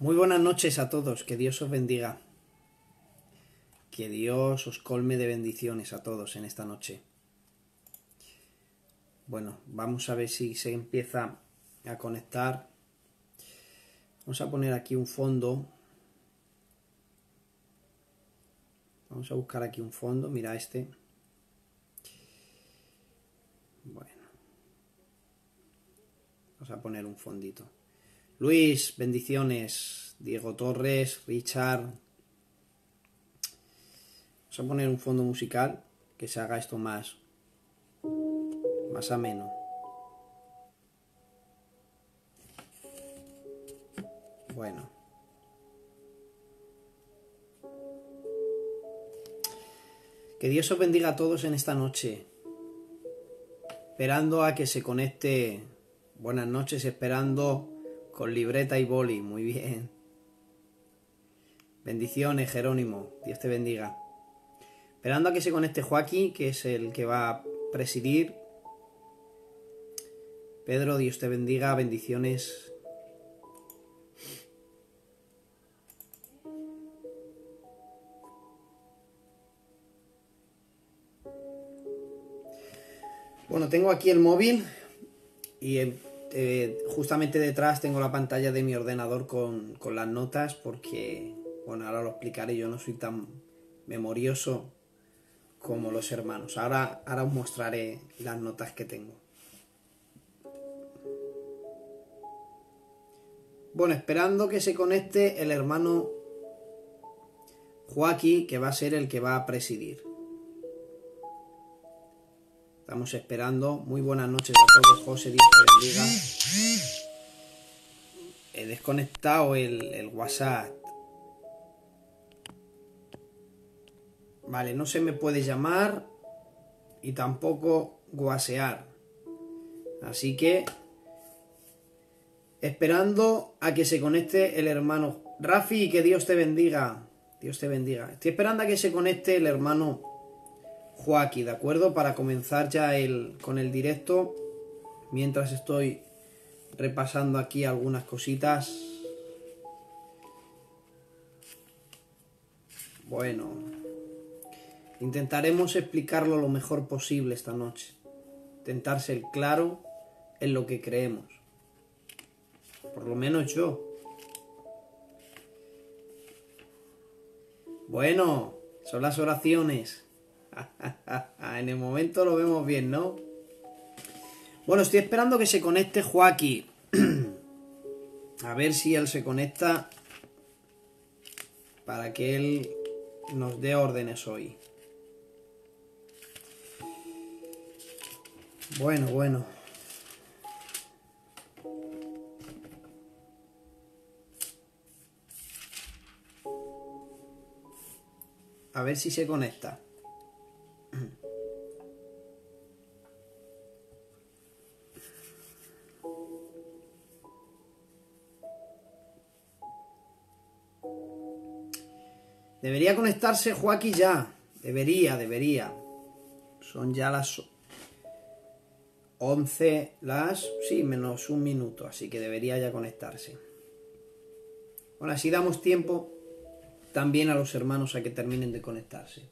Muy buenas noches a todos, que Dios os bendiga. Que Dios os colme de bendiciones a todos en esta noche. Bueno, vamos a ver si se empieza a conectar. Vamos a poner aquí un fondo. Vamos a buscar aquí un fondo, mira este. Bueno. Vamos a poner un fondito. Luis, bendiciones. Diego Torres, Richard. Vamos a poner un fondo musical que se haga esto más ameno. Bueno. Que Dios os bendiga a todos en esta noche. Esperando a que se conecte. Buenas noches, esperando con libreta y boli. Muy bien. Bendiciones, Jerónimo. Dios te bendiga. Esperando a que se conecte Joaquín, que es el que va a presidir. Pedro, Dios te bendiga. Bendiciones. Bueno, tengo aquí el móvil y justamente detrás tengo la pantalla de mi ordenador con las notas porque, bueno, ahora lo explicaré, yo no soy tan memorioso como los hermanos. Ahora os mostraré las notas que tengo. Bueno, esperando que se conecte el hermano Joaquín, que va a ser el que va a presidir. Estamos esperando. Muy buenas noches a todos. José, Dios te bendiga. He desconectado el WhatsApp. Vale, no se me puede llamar y tampoco guasear. Así que esperando a que se conecte el hermano Rafi, que Dios te bendiga. Dios te bendiga. Estoy esperando a que se conecte el hermano Joaquín, ¿de acuerdo? Para comenzar ya con el directo. Mientras estoy repasando aquí algunas cositas. Bueno, intentaremos explicarlo lo mejor posible esta noche. Intentar ser claro en lo que creemos. Por lo menos yo. Bueno, son las oraciones. En el momento lo vemos bien, ¿no? Bueno, estoy esperando que se conecte Joaquín. A ver si él se conecta para que él nos dé órdenes hoy. Bueno. A ver si se conecta. Debería conectarse Joaquín ya. Debería. Son ya las 11, sí, menos un minuto. Así que debería ya conectarse. Bueno, así damos tiempo también a los hermanos a que terminen de conectarse.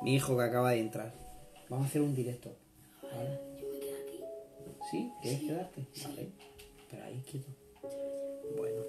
Mi hijo que acaba de entrar. Vamos a hacer un directo. ¿Vale? Yo me quedo aquí. ¿Sí? ¿Quieres quedarte? Sí. Vale. Pero ahí quieto. Bueno.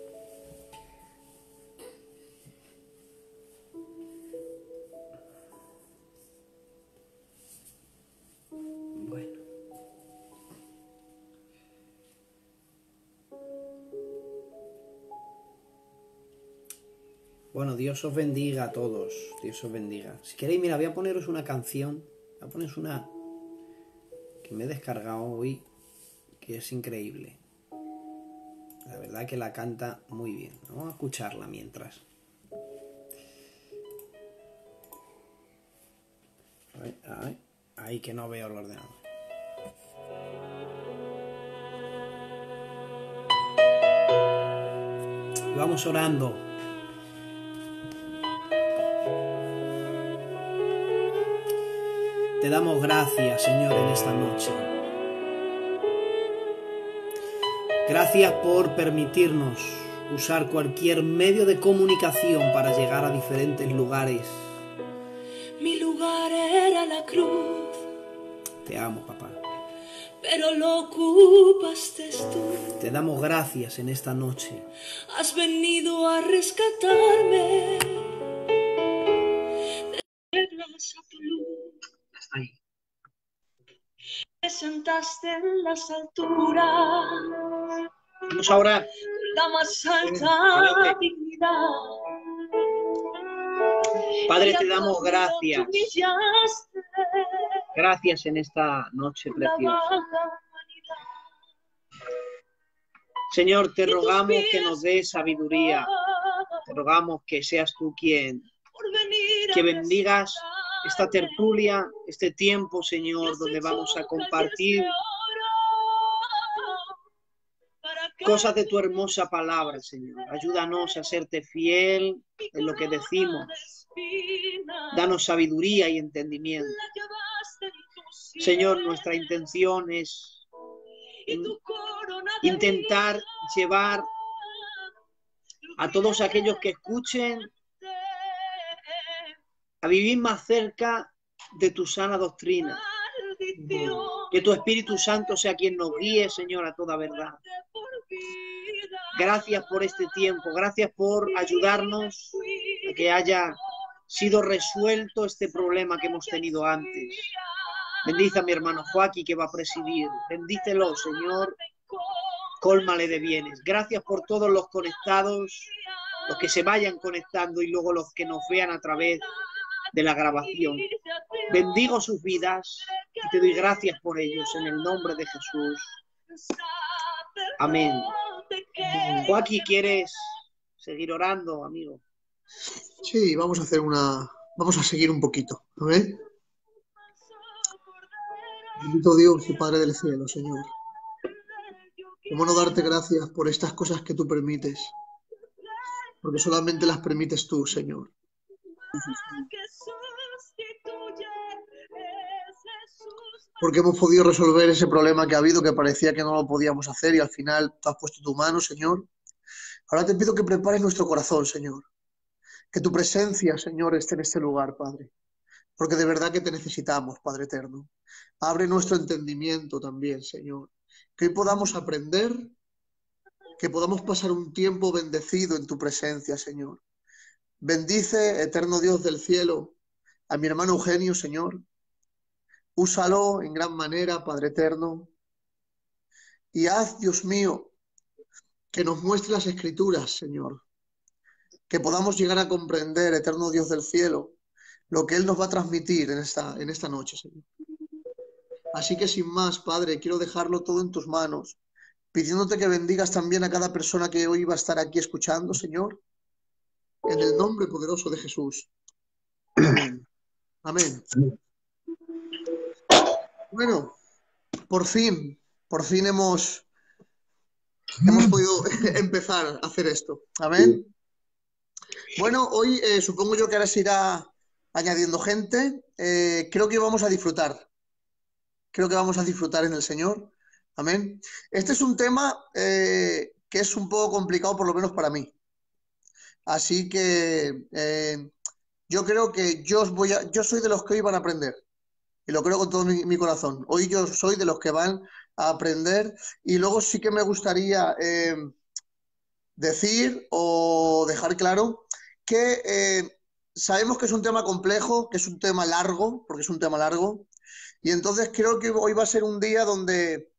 Bueno, Dios os bendiga a todos. Dios os bendiga. Si queréis, mira, voy a poneros una canción. Voy a poneros una que me he descargado hoy, que es increíble. La verdad que la canta muy bien. Vamos a escucharla mientras. Ahí que no veo el ordenador. Vamos orando. Te damos gracias, Señor, en esta noche. Gracias por permitirnos usar cualquier medio de comunicación para llegar a diferentes lugares. Mi lugar era la cruz. Te amo, papá. Pero lo ocupaste tú. Te damos gracias en esta noche. Has venido a rescatarme. Reglas a tu luz. Ahí. Te sentaste en las alturas. Vamos ahora. La más alta dignidad. Padre, te damos gracias. Gracias en esta noche preciosa. Señor, te rogamos que nos des sabiduría. Te rogamos que seas tú que bendigas esta tertulia, este tiempo, Señor, donde vamos a compartir cosas de tu hermosa palabra, Señor. Ayúdanos a serte fiel en lo que decimos. Danos sabiduría y entendimiento. Señor, nuestra intención es intentar llevar a todos aquellos que escuchen a vivir más cerca de tu sana doctrina. Que tu Espíritu Santo sea quien nos guíe, Señor, a toda verdad. Gracias por este tiempo, gracias por ayudarnos a que haya sido resuelto este problema que hemos tenido antes. Bendice a mi hermano Joaquín que va a presidir. Bendícelo, Señor. Cólmale de bienes. Gracias por todos los conectados, los que se vayan conectando y luego los que nos vean a través de la grabación. Bendigo sus vidas y te doy gracias por ellos en el nombre de Jesús. Amén. Joaquín, ¿quieres seguir orando, amigo? Sí, vamos a seguir un poquito. Amén. Bendito Dios y Padre del cielo, Señor. ¿Cómo no darte gracias por estas cosas que tú permites? Porque solamente las permites tú, Señor. Porque hemos podido resolver ese problema que ha habido, que parecía que no lo podíamos hacer y al final tú has puesto tu mano, Señor. Ahora te pido que prepares nuestro corazón, Señor. Que tu presencia, Señor, esté en este lugar, Padre. Porque de verdad que te necesitamos, Padre eterno. Abre nuestro entendimiento también, Señor. Que hoy podamos aprender, que podamos pasar un tiempo bendecido en tu presencia, Señor. Bendice, eterno Dios del cielo, a mi hermano Eugenio, Señor. Úsalo en gran manera, Padre eterno. Y haz, Dios mío, que nos muestre las Escrituras, Señor. Que podamos llegar a comprender, eterno Dios del cielo, lo que Él nos va a transmitir en esta noche, Señor. Así que sin más, Padre, quiero dejarlo todo en tus manos, pidiéndote que bendigas también a cada persona que hoy va a estar aquí escuchando, Señor, en el nombre poderoso de Jesús. Amén. Amén. Bueno, por fin hemos podido empezar a hacer esto. Amén. Bueno, hoy supongo yo que ahora se irá añadiendo gente. Creo que vamos a disfrutar. Creo que vamos a disfrutar en el Señor. Amén. Este es un tema que es un poco complicado, por lo menos para mí. Así que yo creo que yo soy de los que hoy van a aprender. Y lo creo con todo mi corazón. Hoy yo soy de los que van a aprender. Y luego sí que me gustaría decir o dejar claro que sabemos que es un tema complejo, que es un tema largo, porque es un tema largo. Y entonces creo que hoy va a ser un día donde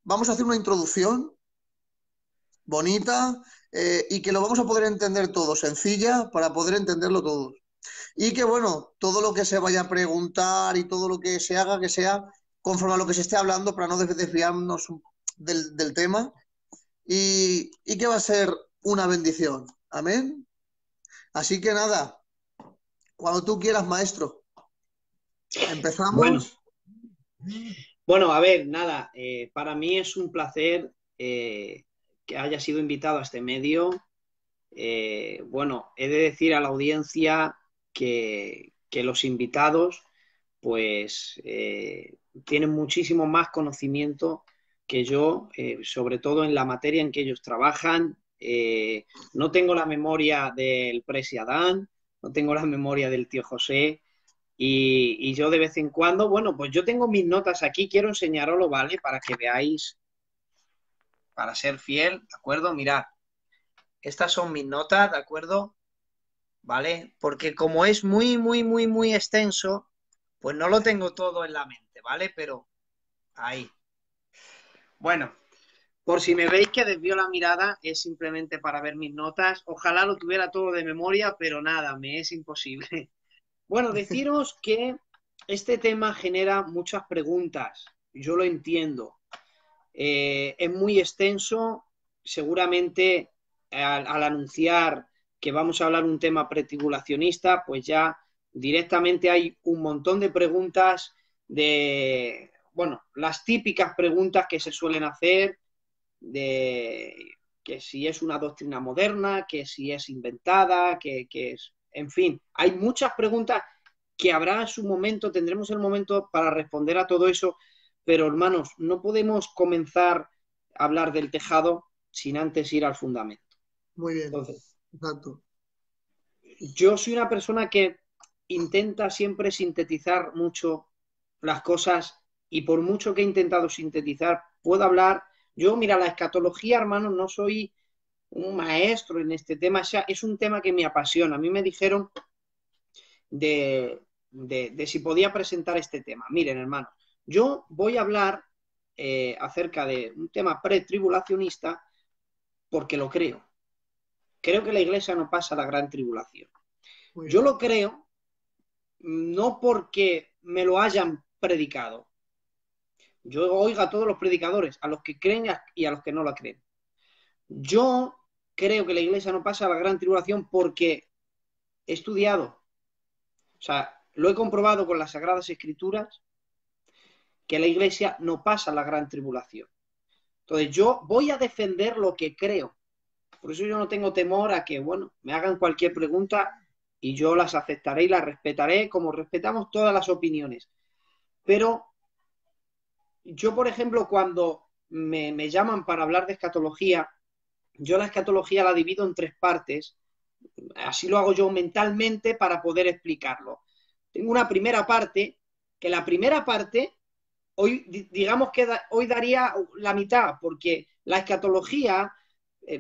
vamos a hacer una introducción bonita y que lo vamos a poder entender todo, sencilla, para poder entenderlo todo. Y que, bueno, todo lo que se vaya a preguntar y todo lo que se haga, que sea conforme a lo que se esté hablando para no desviarnos del tema. Y que va a ser una bendición. Amén. Así que nada, cuando tú quieras, maestro. Empezamos. Bueno, a ver, nada, para mí es un placer que haya sido invitado a este medio. Bueno, he de decir a la audiencia que los invitados pues tienen muchísimo más conocimiento que yo, sobre todo en la materia en que ellos trabajan, no tengo la memoria del Presi Adán, no tengo la memoria del tío José, y yo de vez en cuando, bueno, pues yo tengo mis notas aquí, quiero enseñaroslo, ¿vale? Para que veáis, para ser fiel, ¿de acuerdo? Mirad, estas son mis notas, ¿de acuerdo? ¿Vale? Porque como es muy extenso, pues no lo tengo todo en la mente, ¿vale? Pero ahí. Bueno, por si me veis que desvío la mirada, es simplemente para ver mis notas. Ojalá lo tuviera todo de memoria, pero nada, me es imposible. Bueno, deciros que este tema genera muchas preguntas. Yo lo entiendo. Es muy extenso. Seguramente al anunciar que vamos a hablar un tema pretribulacionista, pues ya directamente hay un montón de preguntas de, bueno, las típicas preguntas que se suelen hacer de que si es una doctrina moderna, que si es inventada, que es, en fin, hay muchas preguntas que habrá en su momento, tendremos el momento para responder a todo eso, pero hermanos, no podemos comenzar a hablar del tejado sin antes ir al fundamento. Muy bien, Entonces, exacto. yo soy una persona que intenta siempre sintetizar mucho las cosas y por mucho que he intentado sintetizar, puedo hablar. Yo, mira, la escatología, hermano, no soy un maestro en este tema, o sea, es un tema que me apasiona. A mí me dijeron de si podía presentar este tema. Miren, hermano, yo voy a hablar acerca de un tema pretribulacionista porque lo creo. Creo que la iglesia no pasa la gran tribulación. Muy Yo bien. lo creo no porque me lo hayan predicado. Yo oigo a todos los predicadores, a los que creen y a los que no la creen. Yo creo que la iglesia no pasa la gran tribulación porque he estudiado, o sea, lo he comprobado con las Sagradas Escrituras, que la iglesia no pasa la gran tribulación. Entonces yo voy a defender lo que creo. Por eso yo no tengo temor a que, bueno, me hagan cualquier pregunta y yo las aceptaré y las respetaré como respetamos todas las opiniones. Pero yo, por ejemplo, cuando me llaman para hablar de escatología, yo la escatología la divido en tres partes. Así lo hago yo mentalmente para poder explicarlo. Tengo una primera parte, que la primera parte, hoy digamos que hoy daría la mitad, porque la escatología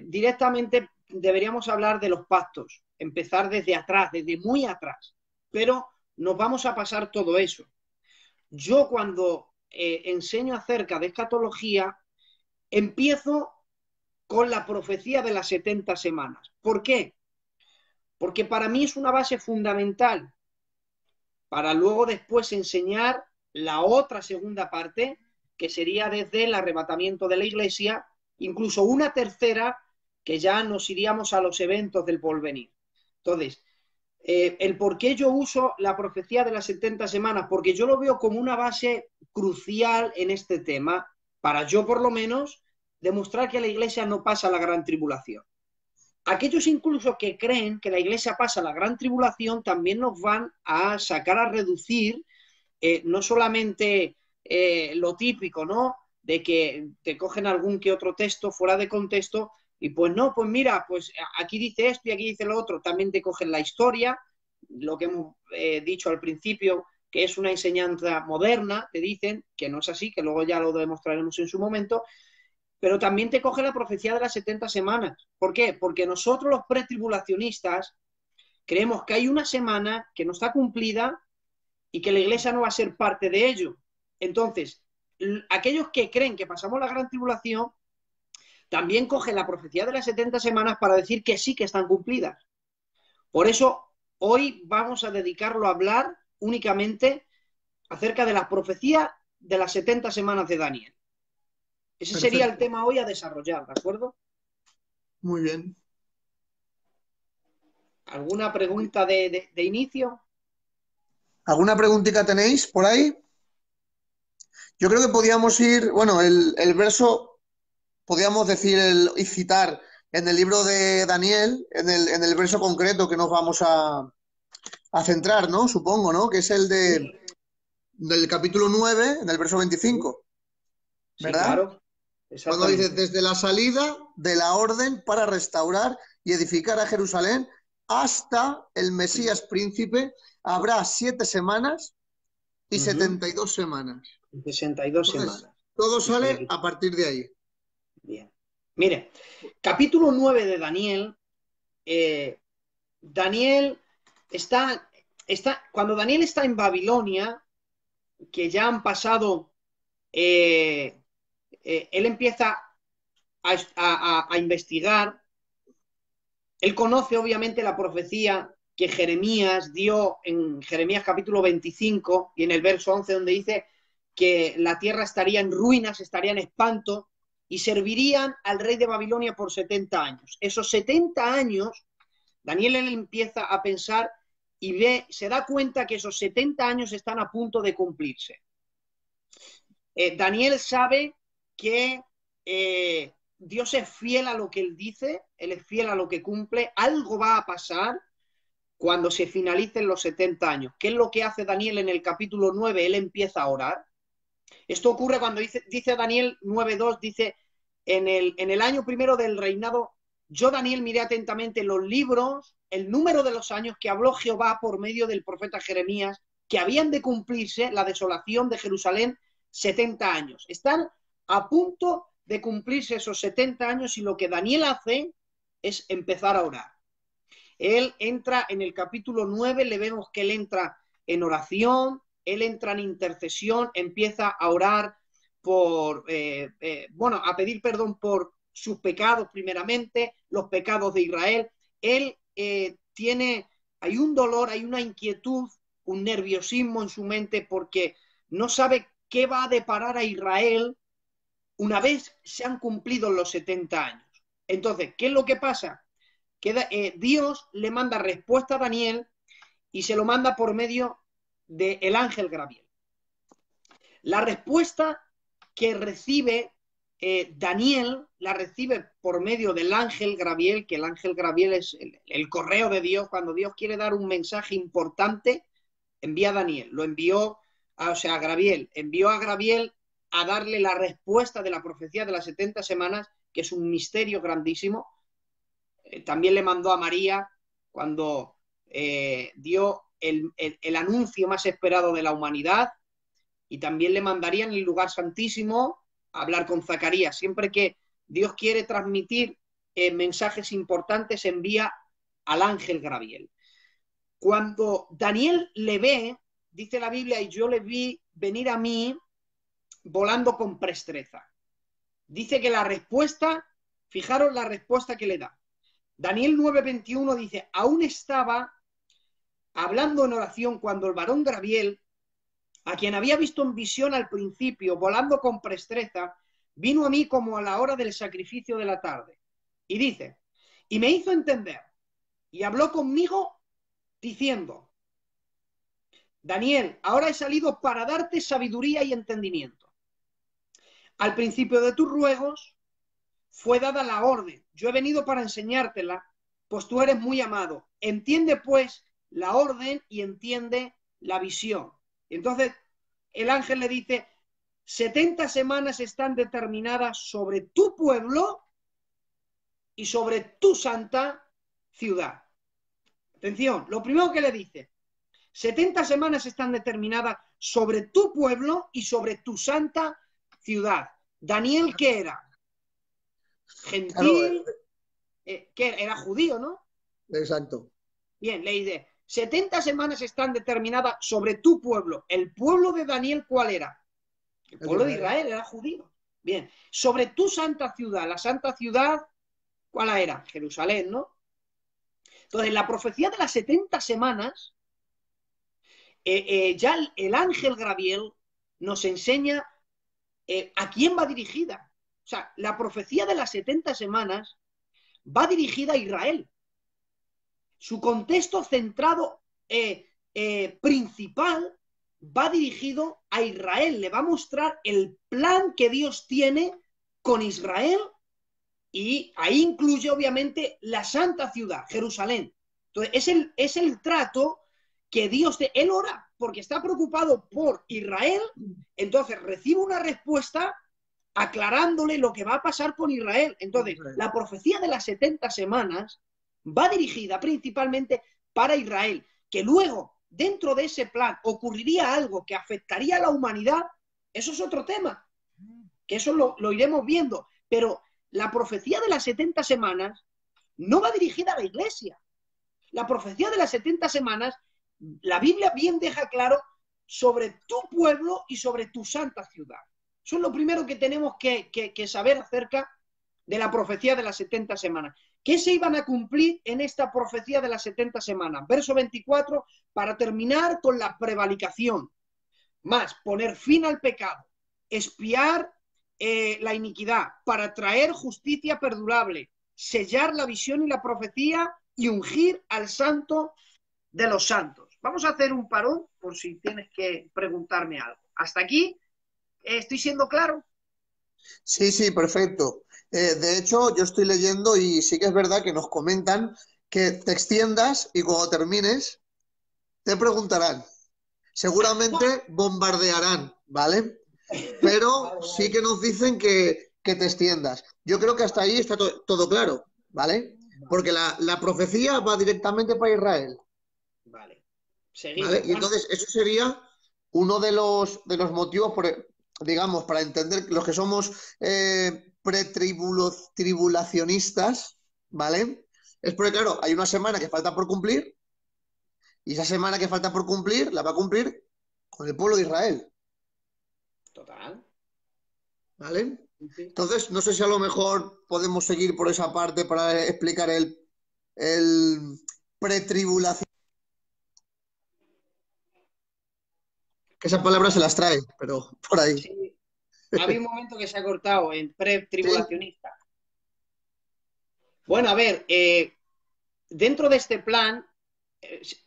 directamente deberíamos hablar de los pactos, empezar desde atrás, desde muy atrás, pero nos vamos a pasar todo eso. Yo cuando enseño acerca de escatología, empiezo con la profecía de las 70 semanas. ¿Por qué? Porque para mí es una base fundamental para luego después enseñar la otra segunda parte, que sería desde el arrebatamiento de la iglesia, incluso una tercera, que ya nos iríamos a los eventos del porvenir. Entonces, el por qué yo uso la profecía de las 70 semanas, porque yo lo veo como una base crucial en este tema, para yo por lo menos demostrar que la iglesia no pasa la gran tribulación. Aquellos incluso que creen que la iglesia pasa la gran tribulación también nos van a sacar a reducir no solamente lo típico, ¿no? De que te cogen algún que otro texto fuera de contexto y pues no, pues mira, pues aquí dice esto y aquí dice lo otro. También te cogen la historia, lo que hemos dicho al principio, que es una enseñanza moderna, te dicen que no es así, que luego ya lo demostraremos en su momento, pero también te coge la profecía de las 70 semanas. ¿Por qué? Porque nosotros los pretribulacionistas creemos que hay una semana que no está cumplida y que la iglesia no va a ser parte de ello. Entonces, aquellos que creen que pasamos la gran tribulación también cogen la profecía de las 70 semanas para decir que sí que están cumplidas. Por eso, hoy vamos a dedicarlo a hablar únicamente acerca de la profecía de las 70 semanas de Daniel. Ese Perfecto. sería el tema hoy a desarrollar, ¿de acuerdo? Muy bien. ¿Alguna pregunta de inicio? ¿Alguna preguntita tenéis por ahí? Yo creo que podíamos ir, bueno, el verso, podíamos decir y citar en el libro de Daniel, en el verso concreto que nos vamos a centrar, ¿no? Supongo, ¿no? Que es el del capítulo 9, en el verso 25. Sí, ¿Verdad? claro. Cuando dice exactamente. desde la salida de la orden para restaurar y edificar a Jerusalén hasta el Mesías príncipe, habrá 7 semanas y Ujú. 72 semanas. 62 Entonces, semanas. todo Dice sale aquí. a partir de ahí. Bien. Mire, capítulo 9 de Daniel. Daniel cuando Daniel está en Babilonia, que ya han pasado, él empieza a investigar. Él conoce obviamente la profecía que Jeremías dio en Jeremías capítulo 25 y en el verso 11, donde dice que la tierra estaría en ruinas, estaría en espanto y servirían al rey de Babilonia por 70 años. Esos 70 años, Daniel él empieza a pensar y se da cuenta que esos 70 años están a punto de cumplirse. Daniel sabe que Dios es fiel a lo que él dice, él es fiel a lo que cumple, algo va a pasar cuando se finalicen los 70 años. ¿Qué es lo que hace Daniel en el capítulo 9? Él empieza a orar. Esto ocurre cuando dice Daniel 9.2, dice, en el año primero del reinado, yo Daniel miré atentamente los libros, el número de los años que habló Jehová por medio del profeta Jeremías, que habían de cumplirse la desolación de Jerusalén 70 años. Están a punto de cumplirse esos 70 años y lo que Daniel hace es empezar a orar. Él entra en el capítulo 9, le vemos que él entra en oración, él entra en intercesión, empieza a orar a pedir perdón por sus pecados primeramente, los pecados de Israel. Él hay un dolor, hay una inquietud, un nerviosismo en su mente porque no sabe qué va a deparar a Israel una vez se han cumplido los 70 años. Entonces, ¿qué es lo que pasa? Que Dios le manda respuesta a Daniel y se lo manda por medio del ángel Gabriel. La respuesta que recibe Daniel la recibe por medio del ángel Gabriel, que el ángel Gabriel es el correo de Dios. Cuando Dios quiere dar un mensaje importante, envía a Daniel. Lo envió, Gabriel envió a Gabriel a darle la respuesta de la profecía de las 70 semanas, que es un misterio grandísimo. También le mandó a María cuando dio el anuncio más esperado de la humanidad, y también le mandaría en el lugar santísimo a hablar con Zacarías. Siempre que Dios quiere transmitir mensajes importantes, envía al ángel Gabriel. Cuando Daniel le ve, dice la Biblia, y yo le vi venir a mí volando con presteza. Dice que la respuesta, fijaros la respuesta que le da. Daniel 9:21 dice, aún estaba hablando en oración cuando el varón Gabriel, a quien había visto en visión al principio, volando con presteza, vino a mí como a la hora del sacrificio de la tarde. Y dice, y me hizo entender, y habló conmigo diciendo, Daniel, ahora he salido para darte sabiduría y entendimiento. Al principio de tus ruegos fue dada la orden. Yo he venido para enseñártela, pues tú eres muy amado. Entiende pues la orden y entiende la visión. Entonces el ángel le dice, 70 semanas están determinadas sobre tu pueblo y sobre tu santa ciudad. Atención, lo primero que le dice, 70 semanas están determinadas sobre tu pueblo y sobre tu santa ciudad. Daniel, ¿qué era? Claro, Gentil, que era judío, ¿no? exacto. Bien, le dice, 70 semanas están determinadas sobre tu pueblo. ¿El pueblo de Daniel cuál era? El El pueblo de Israel. Israel, era judío. Bien, sobre tu santa ciudad, la santa ciudad, ¿cuál era? Jerusalén, ¿no? Entonces, la profecía de las 70 semanas, ya el ángel Gabriel nos enseña a quién va dirigida. O sea, la profecía de las 70 semanas va dirigida a Israel. Su contexto centrado principal va dirigido a Israel. Le va a mostrar el plan que Dios tiene con Israel, y ahí incluye obviamente la santa ciudad, Jerusalén. Entonces es el trato que Dios te... Él ora porque está preocupado por Israel, entonces recibe una respuesta aclarándole lo que va a pasar con Israel. Entonces, la profecía de las 70 semanas va dirigida principalmente para Israel, que luego, dentro de ese plan, ocurriría algo que afectaría a la humanidad. Eso es otro tema, que eso lo iremos viendo. Pero la profecía de las 70 semanas no va dirigida a la iglesia. La profecía de las 70 semanas, la Biblia bien deja claro sobre tu pueblo y sobre tu santa ciudad. Eso es lo primero que tenemos que saber acerca de la profecía de las 70 semanas. ¿Qué se iban a cumplir en esta profecía de las 70 semanas? Verso 24, para terminar con la prevaricación, más poner fin al pecado, expiar la iniquidad, para traer justicia perdurable, sellar la visión y la profecía y ungir al santo de los santos. Vamos a hacer un parón por si tienes que preguntarme algo. Hasta aquí, ¿estoy siendo claro? Sí, sí, perfecto. De hecho, yo estoy leyendo y sí que es verdad que nos comentan que te extiendas y cuando termines te preguntarán. Seguramente bombardearán, ¿vale? Pero sí que nos dicen que te extiendas. Yo creo que hasta ahí está todo claro, ¿vale? Porque la profecía va directamente para Israel. Vale. Seguimos. ¿Vale? Y entonces eso sería uno de los motivos, digamos, para entender los que somos pretribulacionistas, ¿vale? Es porque, claro, hay una semana que falta por cumplir y esa semana que falta por cumplir la va a cumplir con el pueblo de Israel. Total. ¿Vale? Sí. Entonces, no sé si a lo mejor podemos seguir por esa parte para explicar el pretribulación. Que esa palabra se las trae, pero por ahí. Sí. Había un momento que se ha cortado en pretribulacionista. Sí. Bueno, a ver, dentro de este plan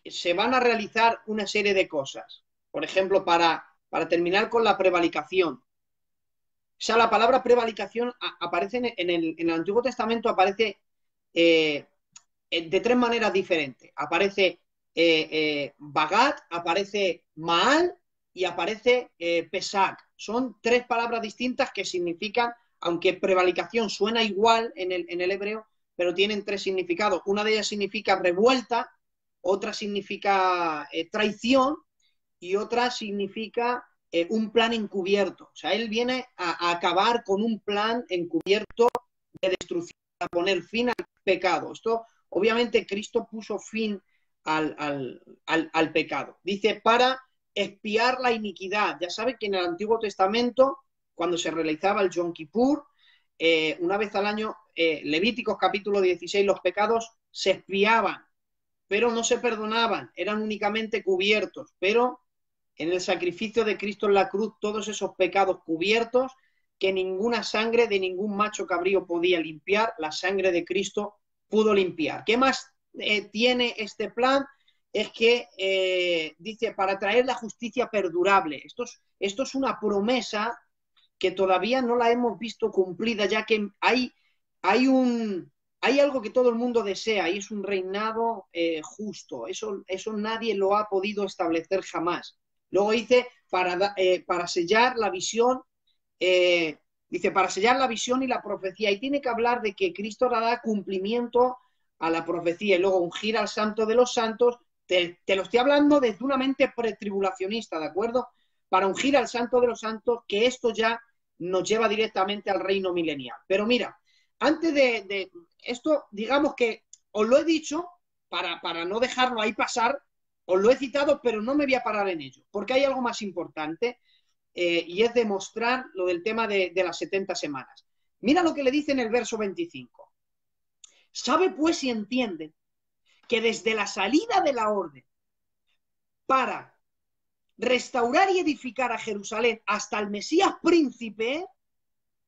se van a realizar una serie de cosas. Por ejemplo, para terminar con la prevaricación. O sea, la palabra prevaricación aparece en el Antiguo Testamento, aparece de tres maneras diferentes. Aparece Bagat, aparece Maal y aparece Pesach. Son tres palabras distintas que significan, aunque prevaricación suena igual en el hebreo, pero tienen tres significados. Una de ellas significa revuelta, otra significa traición y otra significa un plan encubierto. O sea, él viene a acabar con un plan encubierto de destrucción, a poner fin al pecado. Esto, obviamente, Cristo puso fin al pecado. Dice, para expiar la iniquidad. Ya saben que en el Antiguo Testamento, cuando se realizaba el Yom Kippur, una vez al año, Levíticos capítulo 16, los pecados se expiaban, pero no se perdonaban, eran únicamente cubiertos. Pero en el sacrificio de Cristo en la cruz, todos esos pecados cubiertos, que ninguna sangre de ningún macho cabrío podía limpiar, la sangre de Cristo pudo limpiar. ¿Qué más tiene este plan? Es que dice, para traer la justicia perdurable. Esto es una promesa que todavía no la hemos visto cumplida, ya que hay algo que todo el mundo desea y es un reinado justo. Eso nadie lo ha podido establecer jamás. Luego dice, para sellar la visión, dice, para sellar la visión y la profecía. Y tiene que hablar de que Cristo dará cumplimiento a la profecía y luego ungir al santo de los santos. Te lo estoy hablando desde una mente pretribulacionista, ¿de acuerdo? Para ungir al santo de los santos, que esto ya nos lleva directamente al reino milenial. Pero mira, antes de esto, digamos que os lo he dicho para no dejarlo ahí pasar, os lo he citado, pero no me voy a parar en ello, porque hay algo más importante y es demostrar lo del tema de las 70 semanas. Mira lo que le dice en el verso 25. Sabe pues y entiende que desde la salida de la orden para restaurar y edificar a Jerusalén hasta el Mesías príncipe,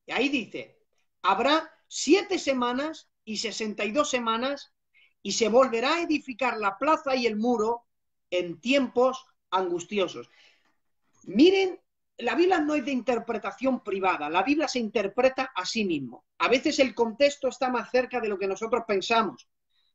y ahí dice, habrá 7 semanas y 62 semanas y se volverá a edificar la plaza y el muro en tiempos angustiosos. Miren, la Biblia no es de interpretación privada, la Biblia se interpreta a sí mismo. A veces el contexto está más cerca de lo que nosotros pensamos.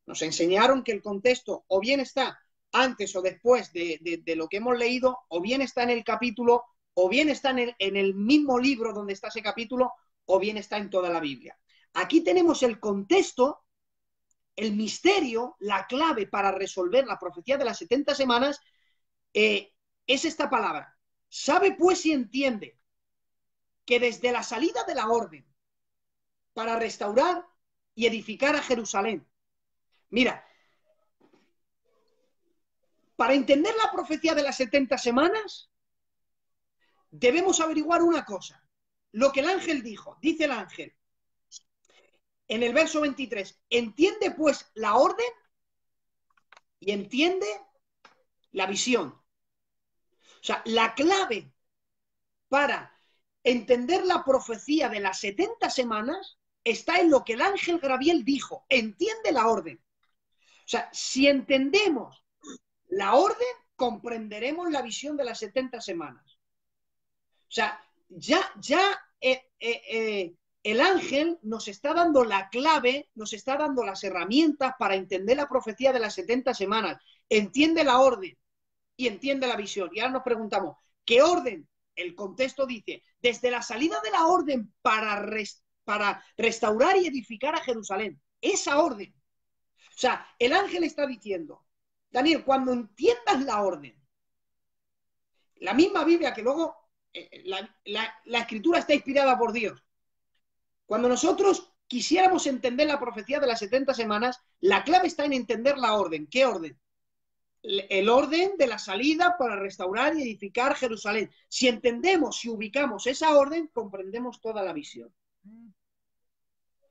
Nos enseñaron que el contexto o bien está antes o después de lo que hemos leído, o bien está en el capítulo o bien está en el mismo libro donde está ese capítulo, o bien está en toda la Biblia. Aquí tenemos el contexto, el misterio, la clave para resolver la profecía de las 70 semanas, es esta palabra. Sabe pues y entiende que desde la salida de la orden para restaurar y edificar a Jerusalén. Mira, para entender la profecía de las 70 semanas, debemos averiguar una cosa. Lo que el ángel dijo, dice el ángel, en el verso 23, entiende pues la orden y entiende la visión. O sea, la clave para entender la profecía de las 70 semanas está en lo que el ángel Gabriel dijo, entiende la orden. O sea, si entendemos la orden, comprenderemos la visión de las 70 semanas. O sea, el ángel nos está dando la clave, nos está dando las herramientas para entender la profecía de las 70 semanas. Entiende la orden y entiende la visión. Y ahora nos preguntamos, ¿qué orden? El contexto dice, desde la salida de la orden para restaurar y edificar a Jerusalén. Esa orden. O sea, el ángel está diciendo, Daniel, cuando entiendas la orden, la misma Biblia que luego la escritura está inspirada por Dios. Cuando nosotros quisiéramos entender la profecía de las 70 semanas, la clave está en entender la orden. ¿Qué orden? El orden de la salida para restaurar y edificar Jerusalén. Si entendemos, si ubicamos esa orden, comprendemos toda la visión.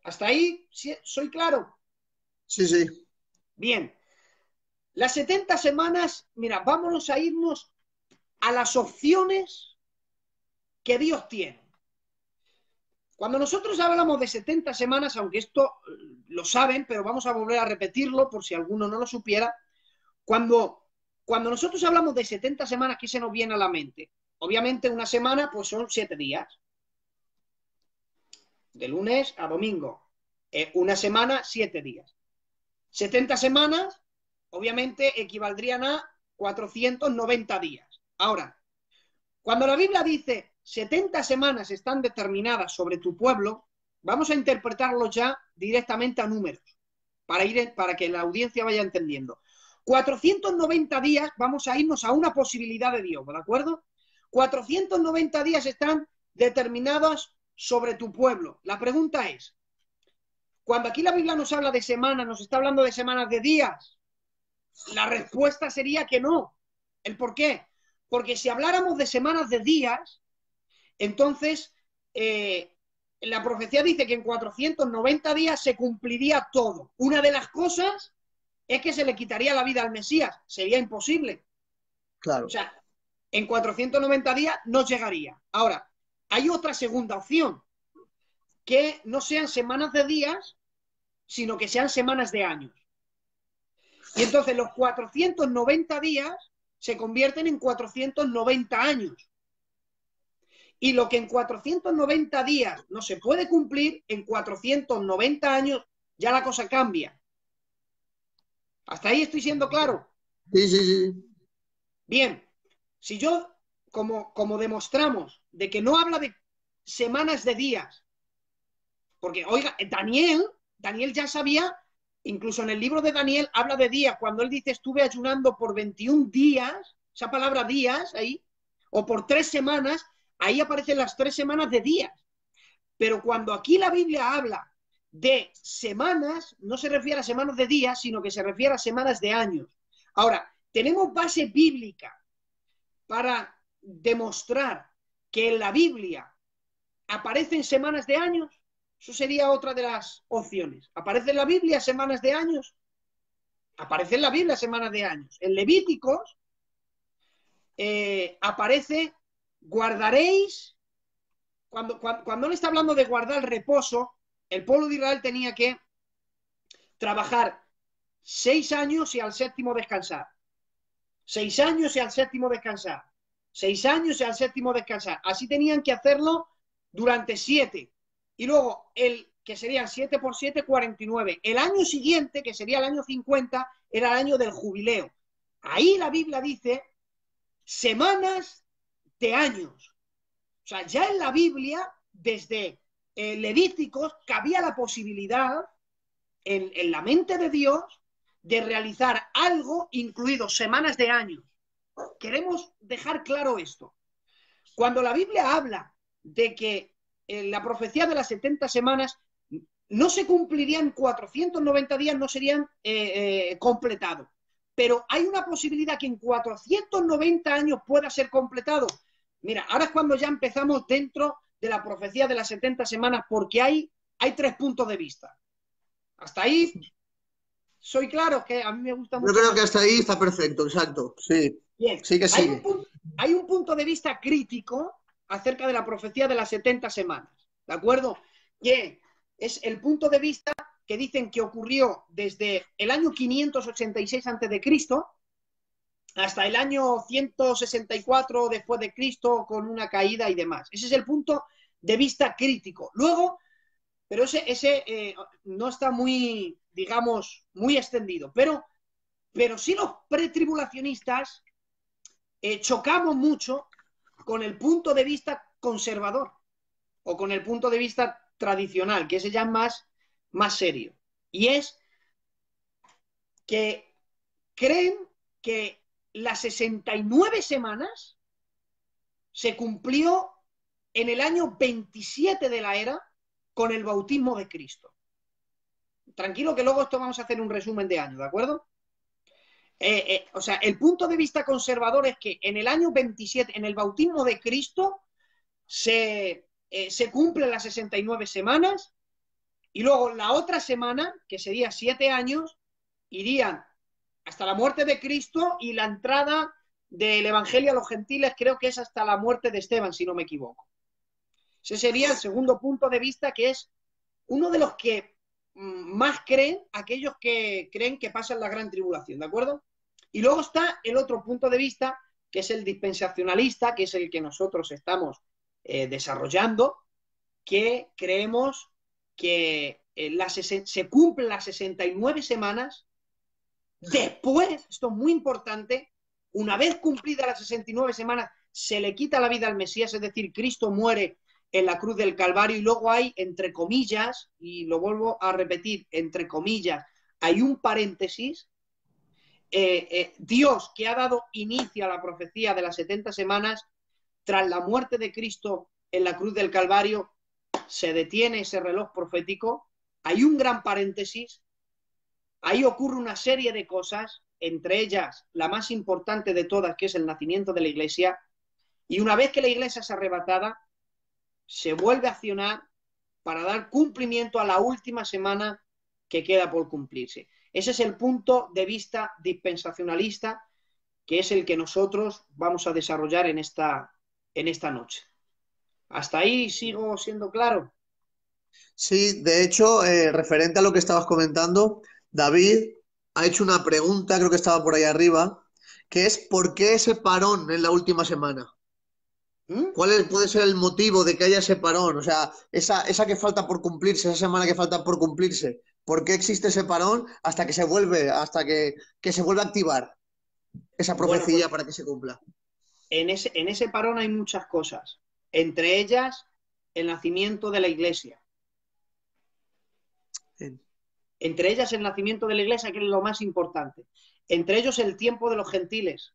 ¿Hasta ahí soy claro? Sí, sí. Bien. Las 70 semanas, mira, vámonos a irnos a las opciones que Dios tiene. Cuando nosotros hablamos de 70 semanas, aunque esto lo saben, pero vamos a volver a repetirlo por si alguno no lo supiera, cuando nosotros hablamos de 70 semanas, ¿qué se nos viene a la mente? Obviamente una semana pues son 7 días. De lunes a domingo. Una semana, 7 días. 70 semanas, obviamente, equivaldrían a 490 días. Ahora, cuando la Biblia dice 70 semanas están determinadas sobre tu pueblo, vamos a interpretarlo ya directamente a números, para que la audiencia vaya entendiendo. 490 días, vamos a irnos a una posibilidad de Dios, ¿de acuerdo? 490 días están determinados sobre tu pueblo. La pregunta es, cuando aquí la Biblia nos habla de semanas, ¿nos está hablando de semanas de días? La respuesta sería que no. ¿El por qué? Porque si habláramos de semanas de días, entonces la profecía dice que en 490 días se cumpliría todo. Una de las cosas es que se le quitaría la vida al Mesías. Sería imposible. Claro. O sea, en 490 días no llegaría. Ahora, hay otra segunda opción, que no sean semanas de días, sino que sean semanas de años. Y entonces los 490 días se convierten en 490 años. Y lo que en 490 días no se puede cumplir, en 490 años ya la cosa cambia. ¿Hasta ahí estoy siendo claro? Sí, sí, sí. Bien, si yo, como demostramos, de que no habla de semanas de días, porque, oiga, Daniel ya sabía, incluso en el libro de Daniel habla de días, cuando él dice estuve ayunando por 21 días, esa palabra días ahí, o por 3 semanas, ahí aparecen las 3 semanas de días. Pero cuando aquí la Biblia habla de semanas, no se refiere a semanas de días, sino que se refiere a semanas de años. Ahora, tenemos base bíblica para demostrar que en la Biblia aparecen semanas de años. Eso sería otra de las opciones. ¿Aparece en la Biblia semanas de años? Aparece en la Biblia semanas de años. En Levíticos aparece guardaréis. Cuando él está hablando de guardar reposo, el pueblo de Israel tenía que trabajar 6 años y al séptimo descansar. 6 años y al séptimo descansar. 6 años y al séptimo descansar. Así tenían que hacerlo durante 7. Y luego, que serían 7 por 7, 49. El año siguiente, que sería el año 50, era el año del jubileo. Ahí la Biblia dice semanas de años. O sea, ya en la Biblia, desde Levíticos, cabía la posibilidad en la mente de Dios de realizar algo, incluido semanas de años. Queremos dejar claro esto. Cuando la Biblia habla de que la profecía de las 70 semanas no se cumplirían 490 días, no serían completados. Pero hay una posibilidad que en 490 años pueda ser completado. Mira, ahora es cuando ya empezamos dentro de la profecía de las 70 semanas, porque hay 3 puntos de vista. Hasta ahí soy claro, que a mí me gusta mucho. Yo creo que hasta ahí está perfecto, exacto. Sí. Bien. Sí que sigue. Hay un punto de vista crítico acerca de la profecía de las 70 semanas, ¿de acuerdo? Que es el punto de vista que dicen que ocurrió desde el año 586 a.C. hasta el año 164 después de Cristo, con una caída y demás. Ese es el punto de vista crítico. Luego, pero ese no está muy, digamos, muy extendido. Pero sí los pretribulacionistas chocamos mucho con el punto de vista conservador o con el punto de vista tradicional, que ese ya es más serio. Y es que creen que las 69 semanas se cumplió en el año 27 de la era con el bautismo de Cristo. Tranquilo que luego esto vamos a hacer un resumen de año, ¿de acuerdo? O sea, el punto de vista conservador es que en el año 27, en el bautismo de Cristo, se cumplen las 69 semanas y luego la otra semana, que sería 7 años, irían hasta la muerte de Cristo y la entrada del Evangelio a los gentiles creo que es hasta la muerte de Esteban, si no me equivoco. Ese sería el segundo punto de vista, que es uno de los que más creen aquellos que creen que pasan la gran tribulación, ¿de acuerdo? Y luego está el otro punto de vista, que es el dispensacionalista, que es el que nosotros estamos desarrollando, que creemos que se cumplen las 69 semanas después, esto es muy importante, una vez cumplidas las 69 semanas, se le quita la vida al Mesías, es decir, Cristo muere en la cruz del Calvario y luego hay, entre comillas, y lo vuelvo a repetir, entre comillas, hay un paréntesis, Dios, que ha dado inicio a la profecía de las 70 semanas, tras la muerte de Cristo en la cruz del Calvario, se detiene ese reloj profético, hay un gran paréntesis, ahí ocurre una serie de cosas, entre ellas la más importante de todas, que es el nacimiento de la Iglesia, y una vez que la Iglesia es arrebatada, se vuelve a accionar para dar cumplimiento a la última semana que queda por cumplirse. Ese es el punto de vista dispensacionalista, que es el que nosotros vamos a desarrollar en esta noche. ¿Hasta ahí sigo siendo claro? Sí, de hecho, referente a lo que estabas comentando, David ha hecho una pregunta, creo que estaba por ahí arriba, que es ¿por qué ese parón en la última semana? Puede ser el motivo de que haya ese parón? O sea, esa que falta por cumplirse, esa semana que falta por cumplirse. ¿Por qué existe ese parón hasta que se vuelve a activar esa profecía, Bueno, pues, para que se cumpla? En ese parón hay muchas cosas, entre ellas el nacimiento de la Iglesia. Bien. Entre ellas el nacimiento de la Iglesia, que es lo más importante. Entre ellos el tiempo de los gentiles.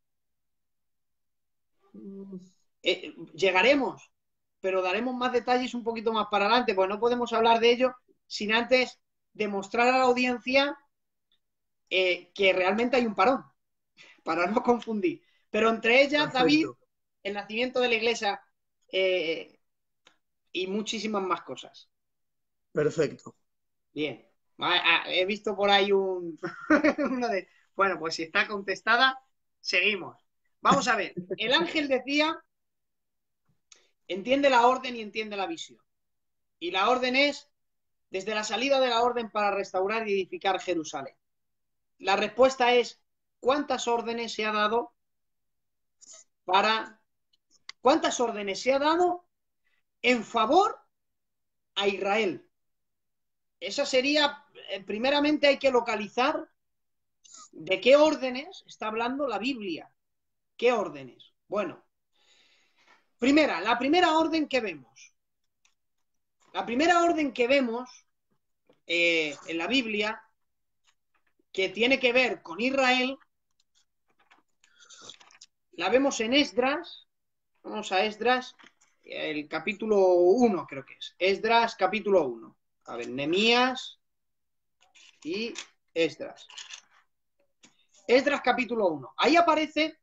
Llegaremos, pero daremos más detalles un poquito más para adelante, porque no podemos hablar de ello sin antes demostrar a la audiencia que realmente hay un parón, para no confundir. Pero entre ellas, Perfecto. David, el nacimiento de la Iglesia y muchísimas más cosas. Perfecto. Bien. He visto por ahí uno de... Bueno, pues si está contestada, seguimos. Vamos a ver. El ángel decía, entiende la orden y entiende la visión. Y la orden es, desde la salida de la orden para restaurar y edificar Jerusalén. La respuesta es, ¿cuántas órdenes se ha dado en favor a Israel? Esa sería, primeramente hay que localizar de qué órdenes está hablando la Biblia. ¿Qué órdenes? Bueno, la primera orden que vemos. La primera orden que vemos en la Biblia, que tiene que ver con Israel, la vemos en Esdras. Vamos a Esdras, el capítulo 1 creo que es. Esdras capítulo 1. A ver, Nehemías y Esdras. Esdras capítulo 1. Ahí aparece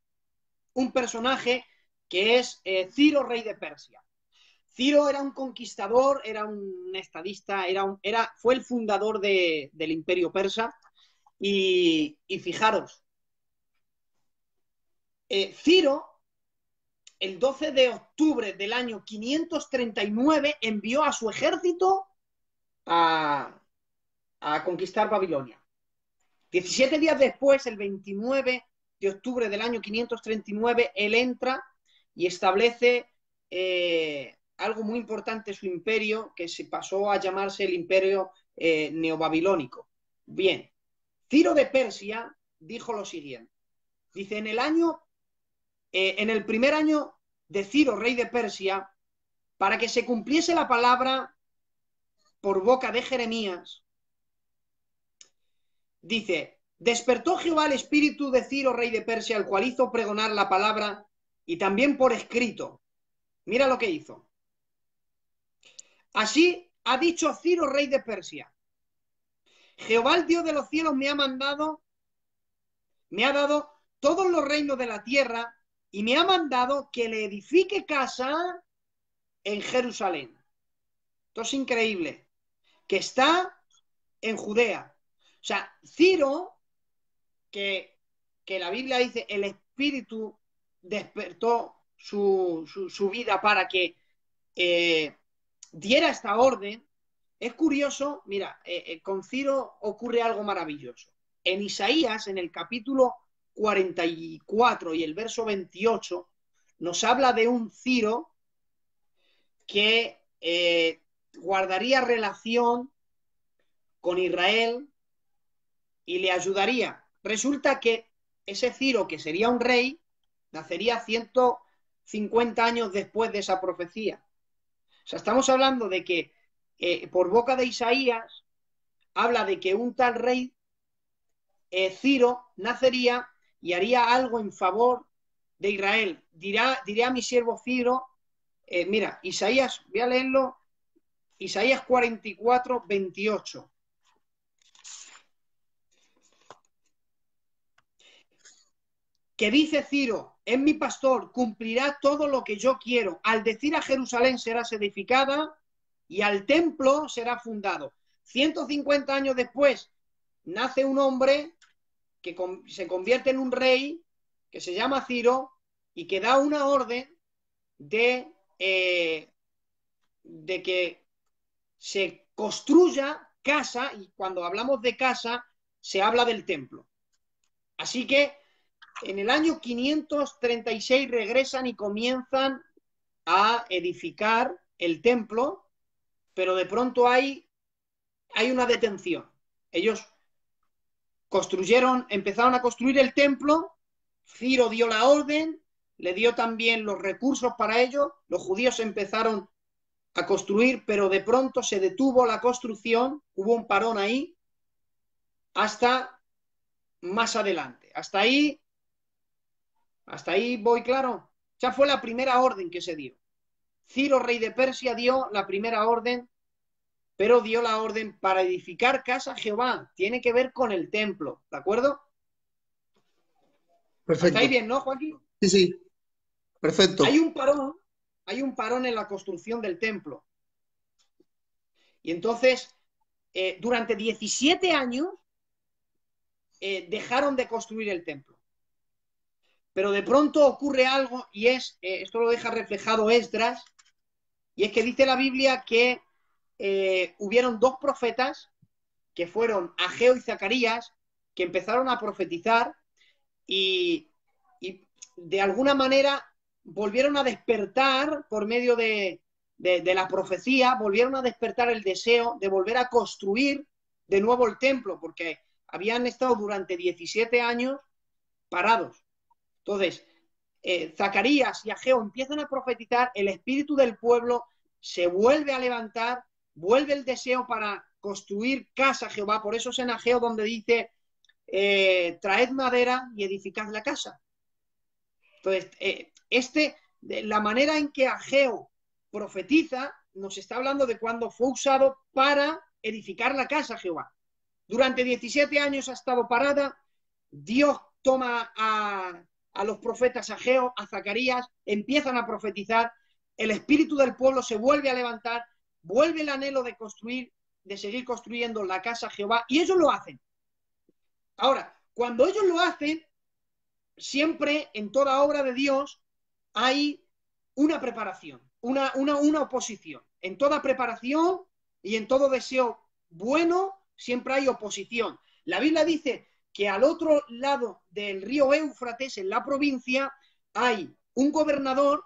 un personaje que es Ciro, rey de Persia. Ciro era un conquistador, era un estadista, fue el fundador del imperio persa. Y fijaros, Ciro, el 12 de octubre del año 539, envió a su ejército a conquistar Babilonia. 17 días después, el 29 de octubre del año 539, él entra y establece algo muy importante en su imperio, que se pasó a llamarse el imperio neobabilónico. Bien, Ciro de Persia dijo lo siguiente. Dice, en el primer año de Ciro, rey de Persia, para que se cumpliese la palabra por boca de Jeremías, dice, despertó Jehová el espíritu de Ciro, rey de Persia, el cual hizo pregonar la palabra y también por escrito. Mira lo que hizo. Así ha dicho Ciro, rey de Persia. Jehová, el Dios de los cielos, me ha dado todos los reinos de la tierra y me ha mandado que le edifique casa en Jerusalén. Esto es increíble. Que está en Judea. O sea, Ciro, que la Biblia dice, el Espíritu despertó su vida para que diera esta orden. Es curioso, mira, con Ciro ocurre algo maravilloso. En Isaías, en el capítulo 44 y el verso 28, nos habla de un Ciro que guardaría relación con Israel y le ayudaría. Resulta que ese Ciro, que sería un rey, nacería 150 años después de esa profecía. O sea, estamos hablando de que por boca de Isaías habla de que un tal rey Ciro nacería y haría algo en favor de Israel. Diré a mi siervo Ciro, mira, Isaías, voy a leerlo, Isaías 44, 28. Que dice Ciro, es mi pastor, cumplirá todo lo que yo quiero. Al decir a Jerusalén serás edificada y al templo será fundado. 150 años después nace un hombre que se convierte en un rey, que se llama Ciro, y que da una orden de que se construya casa, y cuando hablamos de casa, se habla del templo. Así que en el año 536 regresan y comienzan a edificar el templo, pero de pronto hay una detención. Ellos empezaron a construir el templo, Ciro dio la orden, le dio también los recursos para ello, los judíos empezaron a construir, pero de pronto se detuvo la construcción, hubo un parón ahí, hasta más adelante. Hasta ahí voy claro. Ya fue la primera orden que se dio. Ciro, rey de Persia, dio la primera orden, pero dio la orden para edificar casa a Jehová. Tiene que ver con el templo, ¿de acuerdo? Perfecto. ¿Está ahí bien, no, Joaquín? Sí, sí. Perfecto. Hay un parón en la construcción del templo. Y entonces, durante 17 años, dejaron de construir el templo. Pero de pronto ocurre algo y esto lo deja reflejado Esdras, y es que dice la Biblia que hubieron dos profetas, que fueron Ageo y Zacarías, que empezaron a profetizar y de alguna manera volvieron a despertar por medio de la profecía, volvieron a despertar el deseo de volver a construir de nuevo el templo, porque habían estado durante 17 años parados. Entonces, Zacarías y Ageo empiezan a profetizar, el espíritu del pueblo se vuelve a levantar, vuelve el deseo para construir casa a Jehová. Por eso es en Ageo donde dice, traed madera y edificad la casa. Entonces, la manera en que Ageo profetiza nos está hablando de cuando fue usado para edificar la casa a Jehová. Durante 17 años ha estado parada. Dios toma a los profetas Ageo, a Zacarías, empiezan a profetizar, el espíritu del pueblo se vuelve a levantar, vuelve el anhelo de construir, de seguir construyendo la casa a Jehová, y ellos lo hacen. Ahora, cuando ellos lo hacen, siempre en toda obra de Dios hay una preparación, una oposición. En toda preparación y en todo deseo bueno siempre hay oposición. La Biblia dice que al otro lado del río Éufrates, en la provincia, hay un gobernador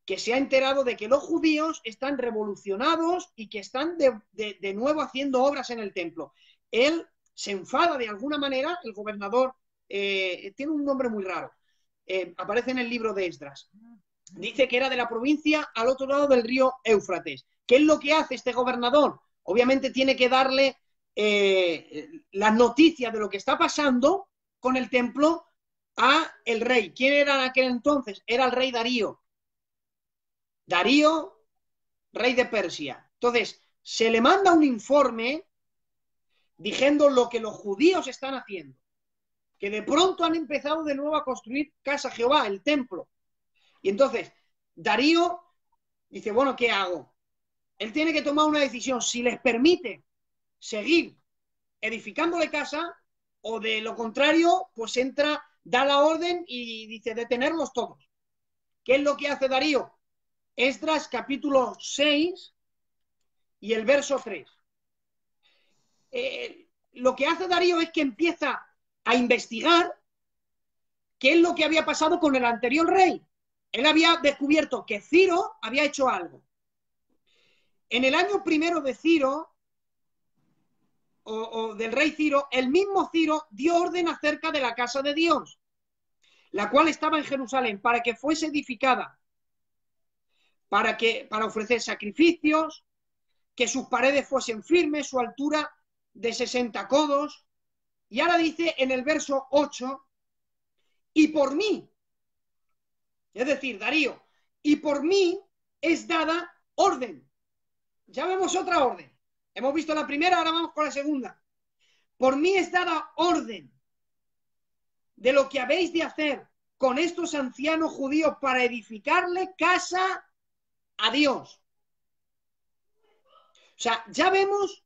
que se ha enterado de que los judíos están revolucionados y que están de nuevo haciendo obras en el templo. Él se enfada de alguna manera, el gobernador tiene un nombre muy raro, aparece en el libro de Esdras. Dice que era de la provincia al otro lado del río Éufrates. ¿Qué es lo que hace este gobernador? Obviamente tiene que darle las noticias de lo que está pasando con el templo a el rey. ¿Quién era en aquel entonces? Era el rey Darío. Darío, rey de Persia. Entonces, se le manda un informe diciendo lo que los judíos están haciendo, que de pronto han empezado de nuevo a construir casa a Jehová, el templo. Y entonces, Darío dice, bueno, ¿qué hago? Él tiene que tomar una decisión, si les permite seguir edificándole casa, o de lo contrario, pues entra, da la orden y dice, detenerlos todos. ¿Qué es lo que hace Darío? Esdras capítulo 6 y el verso 3. Lo que hace Darío es que empieza a investigar qué es lo que había pasado con el anterior rey. Él había descubierto que Ciro había hecho algo. En el año primero de Ciro, o del rey Ciro, el mismo Ciro dio orden acerca de la casa de Dios, la cual estaba en Jerusalén, para que fuese edificada, para ofrecer sacrificios, que sus paredes fuesen firmes, su altura de 60 codos. Y ahora dice en el verso 8, y por mí, es decir, Darío, y por mí es dada orden. Ya vemos otra orden. Hemos visto la primera, ahora vamos con la segunda. Por mí es dada orden de lo que habéis de hacer con estos ancianos judíos para edificarle casa a Dios. O sea, ya vemos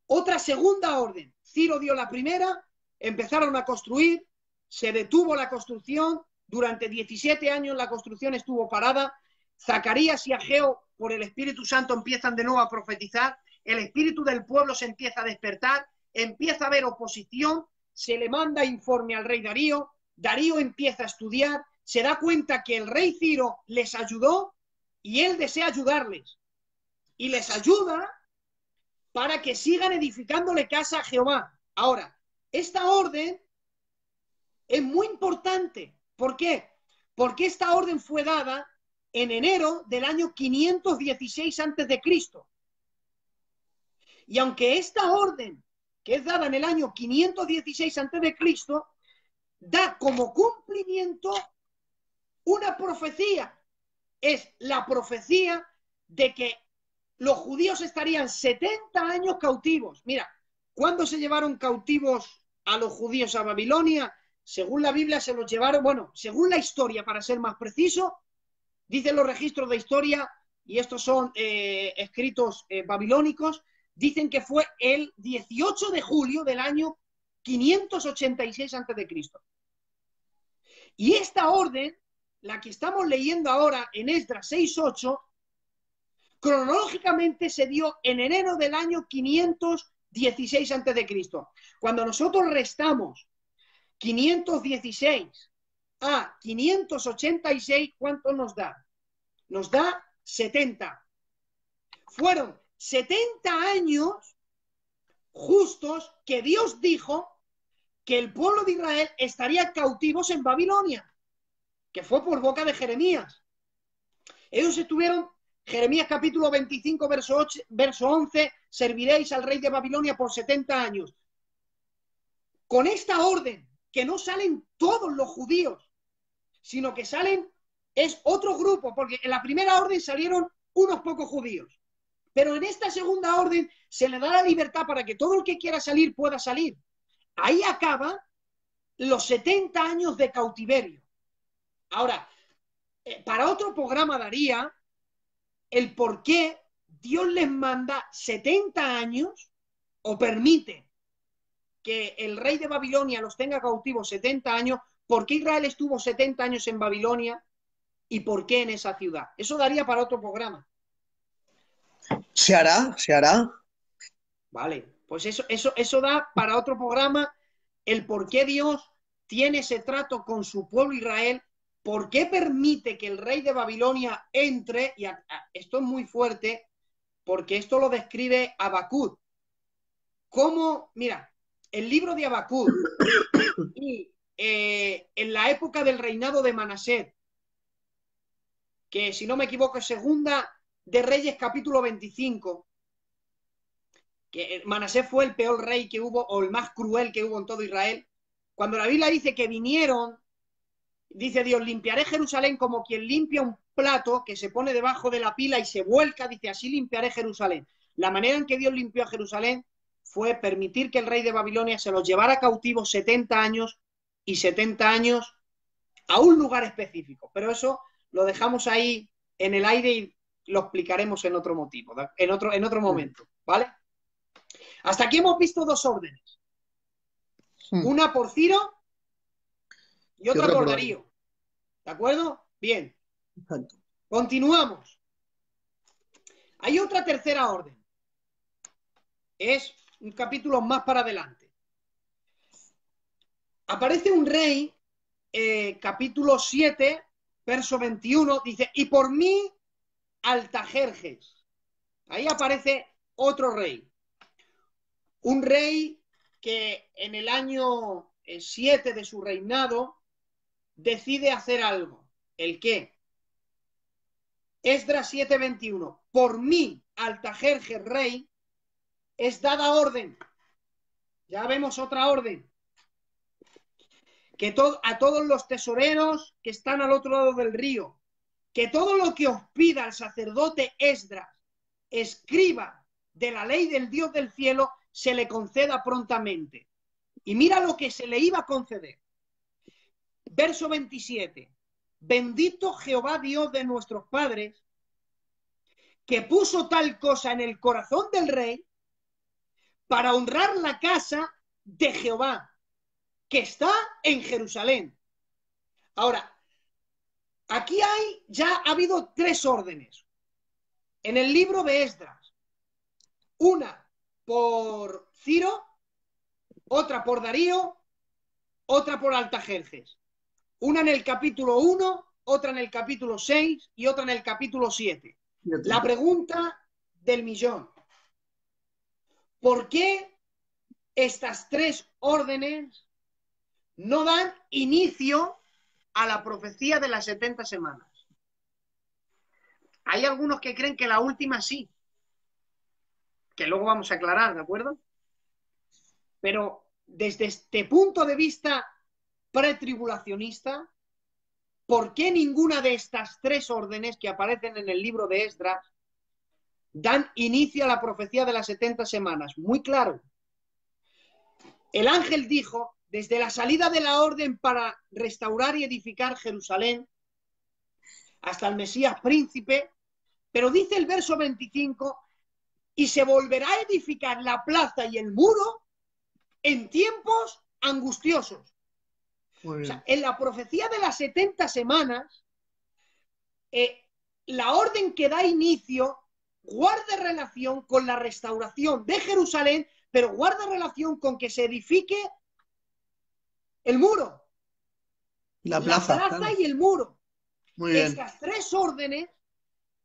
otra segunda orden. Ciro dio la primera, empezaron a construir, se detuvo la construcción, durante 17 años la construcción estuvo parada. Zacarías y Ageo, por el Espíritu Santo, empiezan de nuevo a profetizar, el espíritu del pueblo se empieza a despertar, empieza a haber oposición, se le manda informe al rey Darío, Darío empieza a estudiar, se da cuenta que el rey Ciro les ayudó y él desea ayudarles. Y les ayuda para que sigan edificándole casa a Jehová. Ahora, esta orden es muy importante. ¿Por qué? Porque esta orden fue dada en enero del año 516 a.C. Y aunque esta orden, que es dada en el año 516 a.C., da como cumplimiento una profecía. Es la profecía de que los judíos estarían 70 años cautivos. Mira, ¿cuándo se llevaron cautivos a los judíos a Babilonia? Según la Biblia se los llevaron, bueno, según la historia, para ser más preciso, dicen los registros de historia, y estos son escritos babilónicos, dicen que fue el 18 de julio del año 586 a.C. Y esta orden, la que estamos leyendo ahora en Esdras 6:8, cronológicamente se dio en enero del año 516 a.C. Cuando nosotros restamos 516 a 586, ¿cuánto nos da? Nos da 70. Fueron 70 años justos que Dios dijo que el pueblo de Israel estaría cautivos en Babilonia. que fue por boca de Jeremías. Ellos estuvieron, Jeremías capítulo 25, verso 11, serviréis al rey de Babilonia por 70 años. Con esta orden, que no salen todos los judíos, sino que salen, es otro grupo, porque en la primera orden salieron unos pocos judíos. Pero en esta segunda orden se le da la libertad para que todo el que quiera salir pueda salir. Ahí acaba los 70 años de cautiverio. Ahora, para otro programa daría el por qué Dios les manda 70 años o permite que el rey de Babilonia los tenga cautivos 70 años, por qué Israel estuvo 70 años en Babilonia y por qué en esa ciudad. Eso daría para otro programa. Se hará, se hará. Vale, pues eso da para otro programa el por qué Dios tiene ese trato con su pueblo Israel, por qué permite que el rey de Babilonia entre, y esto es muy fuerte, porque esto lo describe Habacuc. Cómo, mira, el libro de Habacuc y en la época del reinado de Manasés, que si no me equivoco es segunda de Reyes capítulo 25, que Manasés fue el peor rey que hubo, o el más cruel que hubo en todo Israel. Cuando la Biblia dice que vinieron, dice Dios, limpiaré Jerusalén como quien limpia un plato que se pone debajo de la pila y se vuelca, dice, así limpiaré Jerusalén. La manera en que Dios limpió a Jerusalén fue permitir que el rey de Babilonia se los llevara cautivos 70 años y 70 años a un lugar específico. Pero eso lo dejamos ahí en el aire y lo explicaremos en otro motivo, en otro momento, ¿vale? Hasta aquí hemos visto dos órdenes. Una por Ciro y otra por Darío. ¿De acuerdo? Bien. Exacto. Continuamos. Hay otra tercera orden. Es un capítulo más para adelante. Aparece un rey, capítulo 7, verso 21, dice, y por mí Altajerjes. Ahí aparece otro rey. Un rey que en el año 7 de su reinado decide hacer algo. ¿El qué? Esdras 7:21. Por mí, Altajerjes rey, es dada orden. Ya vemos otra orden. Que a todos los tesoreros que están al otro lado del río, que todo lo que os pida el sacerdote Esdras, escriba de la ley del Dios del cielo, se le conceda prontamente. Y mira lo que se le iba a conceder. Verso 27. Bendito Jehová Dios de nuestros padres, que puso tal cosa en el corazón del rey para honrar la casa de Jehová, que está en Jerusalén. Ahora, aquí ya ha habido tres órdenes en el libro de Esdras. Una por Ciro, otra por Darío, otra por Altajerjes. Una en el capítulo 1, otra en el capítulo 6 y otra en el capítulo 7. La pregunta del millón. ¿Por qué estas tres órdenes no dan inicio a la profecía de las 70 semanas? Hay algunos que creen que la última sí, que luego vamos a aclarar, ¿de acuerdo? Pero desde este punto de vista pretribulacionista, ¿por qué ninguna de estas tres órdenes que aparecen en el libro de Esdras dan inicio a la profecía de las 70 semanas? Muy claro. El ángel dijo, desde la salida de la orden para restaurar y edificar Jerusalén hasta el Mesías príncipe, pero dice el verso 25, y se volverá a edificar la plaza y el muro en tiempos angustiosos. O sea, en la profecía de las 70 semanas, la orden que da inicio guarda relación con la restauración de Jerusalén, pero guarda relación con que se edifique el muro. La plaza claro. Y el muro. Muy bien. Estas tres órdenes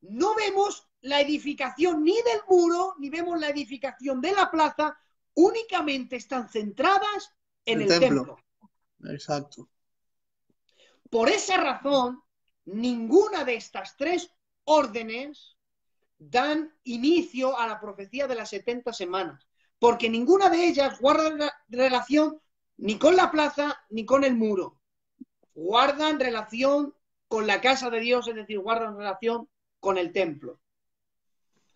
no vemos la edificación ni del muro, ni vemos la edificación de la plaza, únicamente están centradas en el templo. Exacto. Por esa razón, ninguna de estas 3 órdenes dan inicio a la profecía de las 70 semanas, porque ninguna de ellas guarda relación ni con la plaza ni con el muro. Guardan relación con la casa de Dios, es decir, guardan relación con el templo.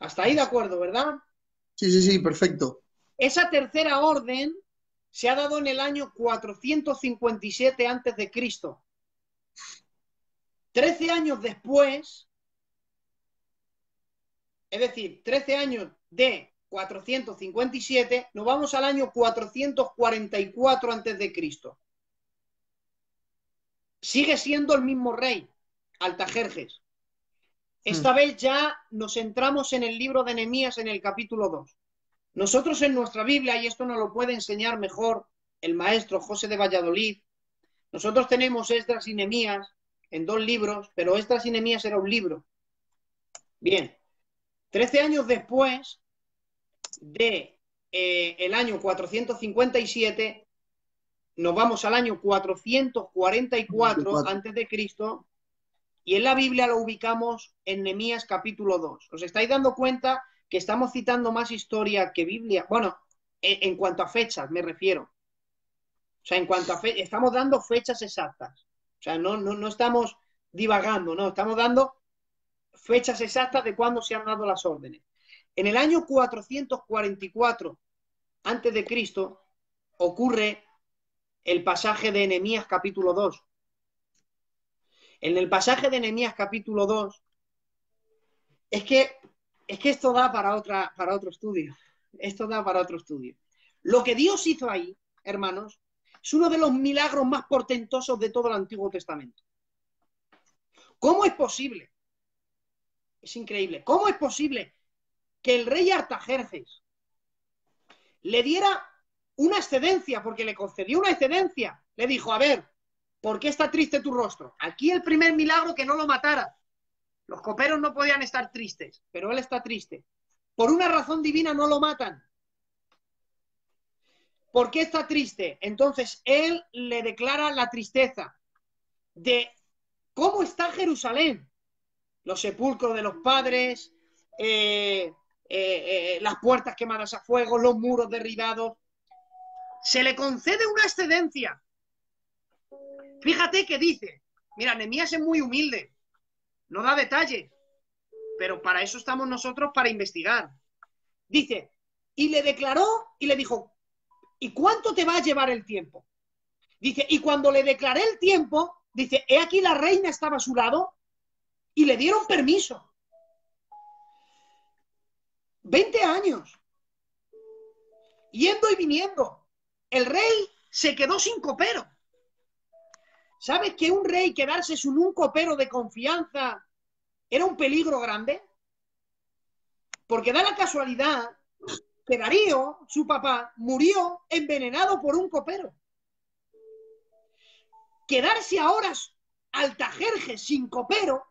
Hasta ahí de acuerdo, ¿verdad? Sí, perfecto. Esa tercera orden se ha dado en el año 457 a.C. 13 años después, es decir, 13 años de 457, nos vamos al año 444 a.C. Sigue siendo el mismo rey, Artajerjes. Esta vez ya nos centramos en el libro de Nehemías en el capítulo 2. Nosotros en nuestra Biblia, y esto nos lo puede enseñar mejor el maestro José de Valladolid, nosotros tenemos Esdras y Nehemías en 2 libros, pero Esdras y Nehemías era un libro. Bien, 13 años después de el año 457, nos vamos al año 444 a.C., y en la Biblia lo ubicamos en Nehemías capítulo 2. ¿Os estáis dando cuenta que estamos citando más historia que Biblia? Bueno, en cuanto a fechas me refiero. O sea, en cuanto a estamos dando fechas exactas. O sea, no estamos divagando, no, estamos dando fechas exactas de cuándo se han dado las órdenes. En el año 444 a.C. ocurre el pasaje de Nehemías capítulo 2. En el pasaje de Nehemías capítulo 2, es que esto da para otro estudio. Esto da para otro estudio. Lo que Dios hizo ahí, hermanos, es uno de los milagros más portentosos de todo el Antiguo Testamento. ¿Cómo es posible? Es increíble. ¿Cómo es posible que el rey Artajerjes le diera una excedencia, porque le concedió una excedencia? Le dijo, a ver, ¿por qué está triste tu rostro? Aquí el primer milagro, que no lo matara. Los coperos no podían estar tristes, pero él está triste. Por una razón divina no lo matan. ¿Por qué está triste? Entonces él le declara la tristeza de cómo está Jerusalén. Los sepulcros de los padres, las puertas quemadas a fuego, los muros derribados. Se le concede una excedencia. Fíjate que dice, mira, Nehemías es muy humilde, no da detalles, pero para eso estamos nosotros, para investigar. Dice, y le declaró y le dijo, ¿y cuánto te va a llevar el tiempo? Dice, y cuando le declaré el tiempo, dice, he aquí la reina estaba a su lado y le dieron permiso. 20 años. Yendo y viniendo. El rey se quedó sin copero. ¿Sabes que un rey quedarse sin un copero de confianza era un peligro grande? Porque da la casualidad que Darío, su papá, murió envenenado por un copero. Quedarse ahora Artajerjes sin copero,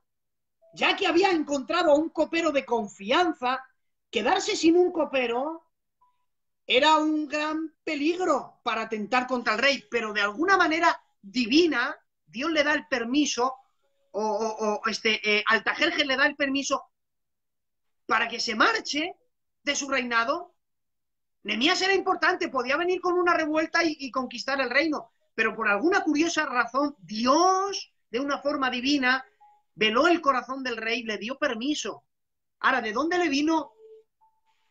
ya que había encontrado a un copero de confianza, quedarse sin un copero era un gran peligro para atentar contra el rey, pero de alguna manera divina, Dios le da el permiso, Artajerjes le da el permiso para que se marche de su reinado. Nehemías era importante, podía venir con una revuelta y conquistar el reino, pero por alguna curiosa razón, Dios, de una forma divina, veló el corazón del rey, le dio permiso. Ahora, ¿de dónde le vino?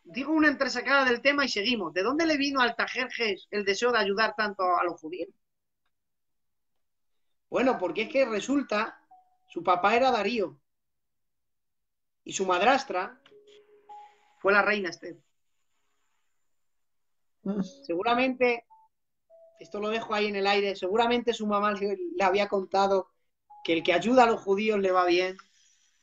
Digo una entresacada del tema y seguimos. ¿De dónde le vino a Artajerjes el deseo de ayudar tanto a los judíos? Bueno, porque es que resulta, su papá era Darío y su madrastra fue la reina Esther. Seguramente, esto lo dejo ahí en el aire, seguramente su mamá le había contado que el que ayuda a los judíos le va bien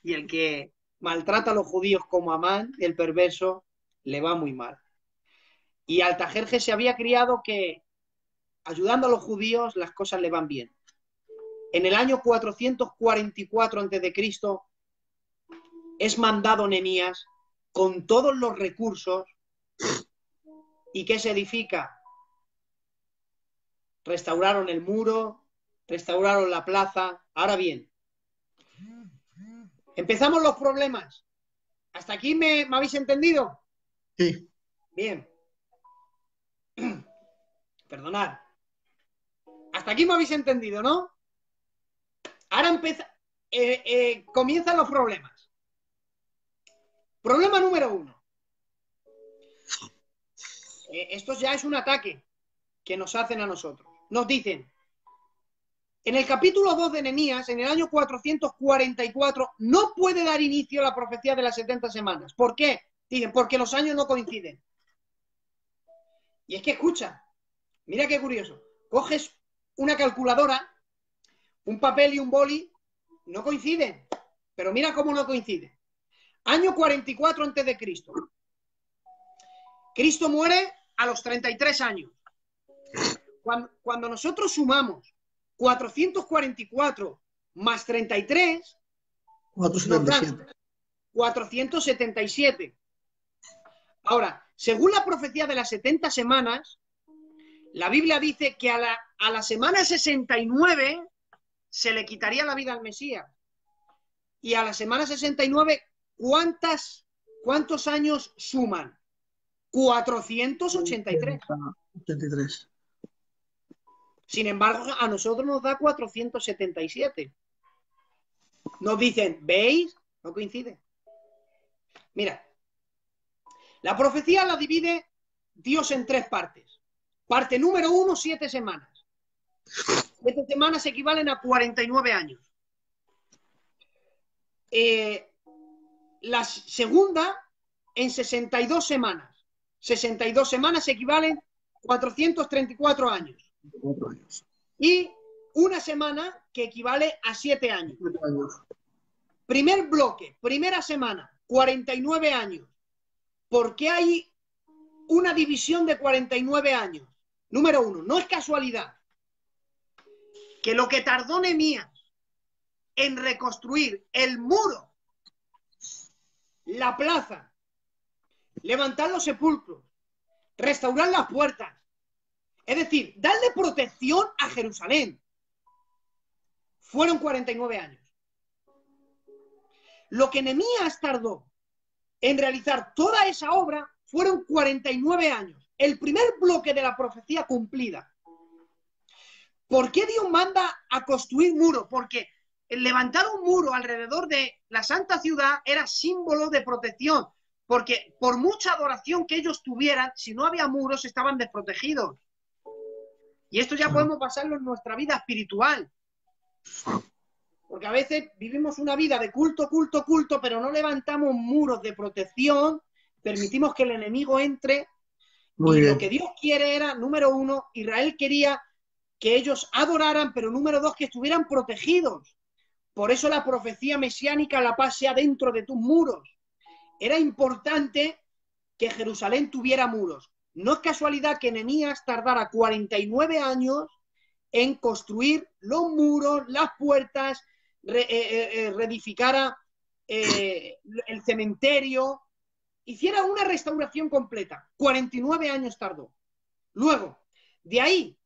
y el que maltrata a los judíos como Amán, el perverso, le va muy mal. Y Artajerjes se había criado que ayudando a los judíos las cosas le van bien. En el año 444 a.C. es mandado Nehemías con todos los recursos. ¿Y qué se edifica? Restauraron el muro, restauraron la plaza. Ahora bien, empezamos los problemas. ¿Hasta aquí me habéis entendido? Sí. Bien. Perdonad. Hasta aquí me habéis entendido, ¿no? Ahora comienzan los problemas. Problema número 1. Esto ya es un ataque que nos hacen a nosotros. Nos dicen, en el capítulo 2 de Nehemías, en el año 444, no puede dar inicio a la profecía de las 70 semanas. ¿Por qué? Dicen, porque los años no coinciden. Y es que escucha, mira qué curioso. Coges una calculadora, un papel y un boli, no coinciden. Pero mira cómo no coinciden. Año 44 a.C. Cristo muere a los 33 años. Cuando nosotros sumamos 444 más 33, 477. 477. Ahora, según la profecía de las 70 semanas, la Biblia dice que a la semana 69 se le quitaría la vida al Mesías. Y a la semana 69, ¿cuántos años suman? 483. 83. Sin embargo, a nosotros nos da 477. Nos dicen, ¿veis? No coincide. Mira, la profecía la divide Dios en 3 partes. Parte número 1, 7 semanas. 7 semanas equivalen a 49 años. La segunda en 62 semanas. 62 semanas equivalen a 434 años. 4 años. Y una semana que equivale a 7 años. 7 años. Primer bloque, primera semana, 49 años. ¿Por qué hay una división de 49 años? Número 1, no es casualidad que lo que tardó Nehemías en reconstruir el muro, la plaza, levantar los sepulcros, restaurar las puertas, es decir, darle protección a Jerusalén, fueron 49 años. Lo que Nehemías tardó en realizar toda esa obra fueron 49 años. El primer bloque de la profecía cumplida. ¿Por qué Dios manda a construir muros? Porque el levantar un muro alrededor de la Santa Ciudad era símbolo de protección. Porque por mucha adoración que ellos tuvieran, si no había muros, estaban desprotegidos. Y esto ya podemos pasarlo en nuestra vida espiritual. Porque a veces vivimos una vida de culto, culto, culto, pero no levantamos muros de protección, permitimos que el enemigo entre. Muy y bien. lo que Dios quiere era, número 1, Israel quería que ellos adoraran, pero número 2, que estuvieran protegidos. Por eso la profecía mesiánica, la paz sea dentro de tus muros. Era importante que Jerusalén tuviera muros. No es casualidad que Nehemías tardara 49 años en construir los muros, las puertas, reedificara el cementerio, hiciera una restauración completa. 49 años tardó. Luego, de ahí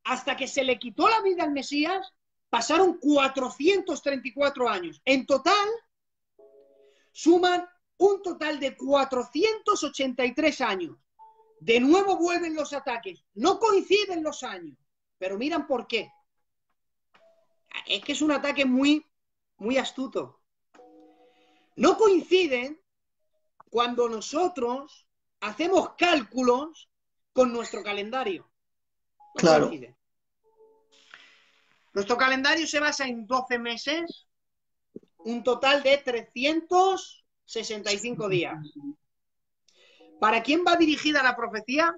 hasta que se le quitó la vida al Mesías, pasaron 434 años. En total, suman un total de 483 años. De nuevo vuelven los ataques. No coinciden los años, pero miran por qué. Es que es un ataque muy, muy astuto. No coinciden cuando nosotros hacemos cálculos con nuestro calendario. No Claro. coinciden. Nuestro calendario se basa en 12 meses, un total de 365 días. ¿Para quién va dirigida la profecía?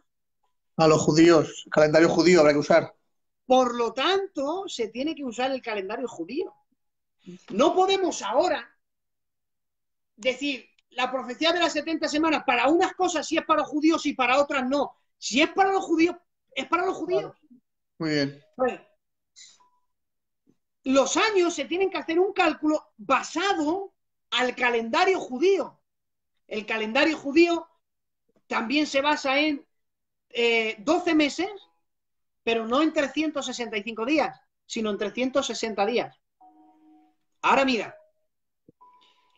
A los judíos. Calendario judío habrá que usar. Por lo tanto, se tiene que usar el calendario judío. No podemos ahora decir la profecía de las 70 semanas, para unas cosas sí es para los judíos y para otras no. Si es para los judíos, es para los judíos. Muy bien. Bueno, los años se tienen que hacer un cálculo basado al calendario judío. El calendario judío también se basa en 12 meses, pero no en 365 días, sino en 360 días. Ahora mira,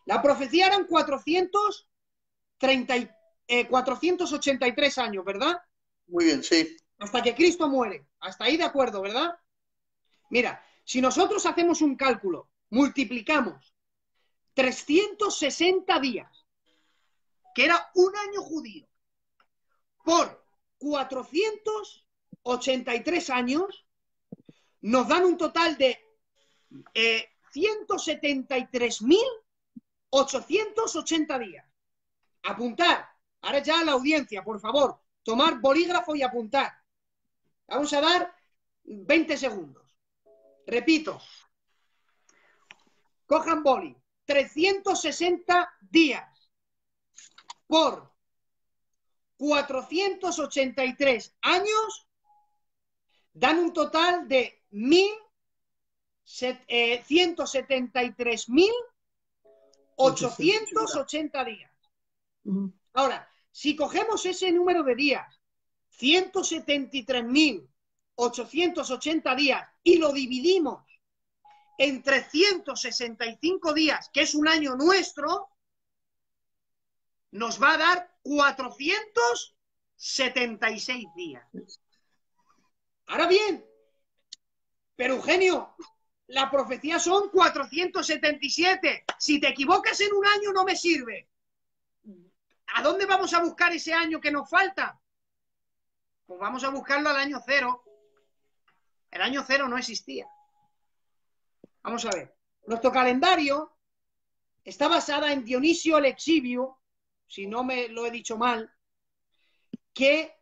la profecía eran 483 años, ¿verdad? Muy bien, sí. Hasta que Cristo muere. Hasta ahí de acuerdo, ¿verdad? Mira, si nosotros hacemos un cálculo, multiplicamos 360 días, que era un año judío, por 483 años, nos dan un total de 173.880 días. Apuntar. Ahora ya la audiencia, por favor, tomar bolígrafo y apuntar. Vamos a dar 20 segundos. Repito. Cojan boli. 360 días por 483 años dan un total de 173.880 días. Ahora, si cogemos ese número de días, 173.880 días, y lo dividimos en 365 días, que es un año nuestro, nos va a dar 476 días. Ahora bien, pero Eugenio, la profecía son 477. Si te equivocas en un año no me sirve. ¿A dónde vamos a buscar ese año que nos falta? Pues vamos a buscarlo al año cero. El año cero no existía. Vamos a ver. Nuestro calendario está basada en Dionisio el Exiguo, si no me lo he dicho mal, que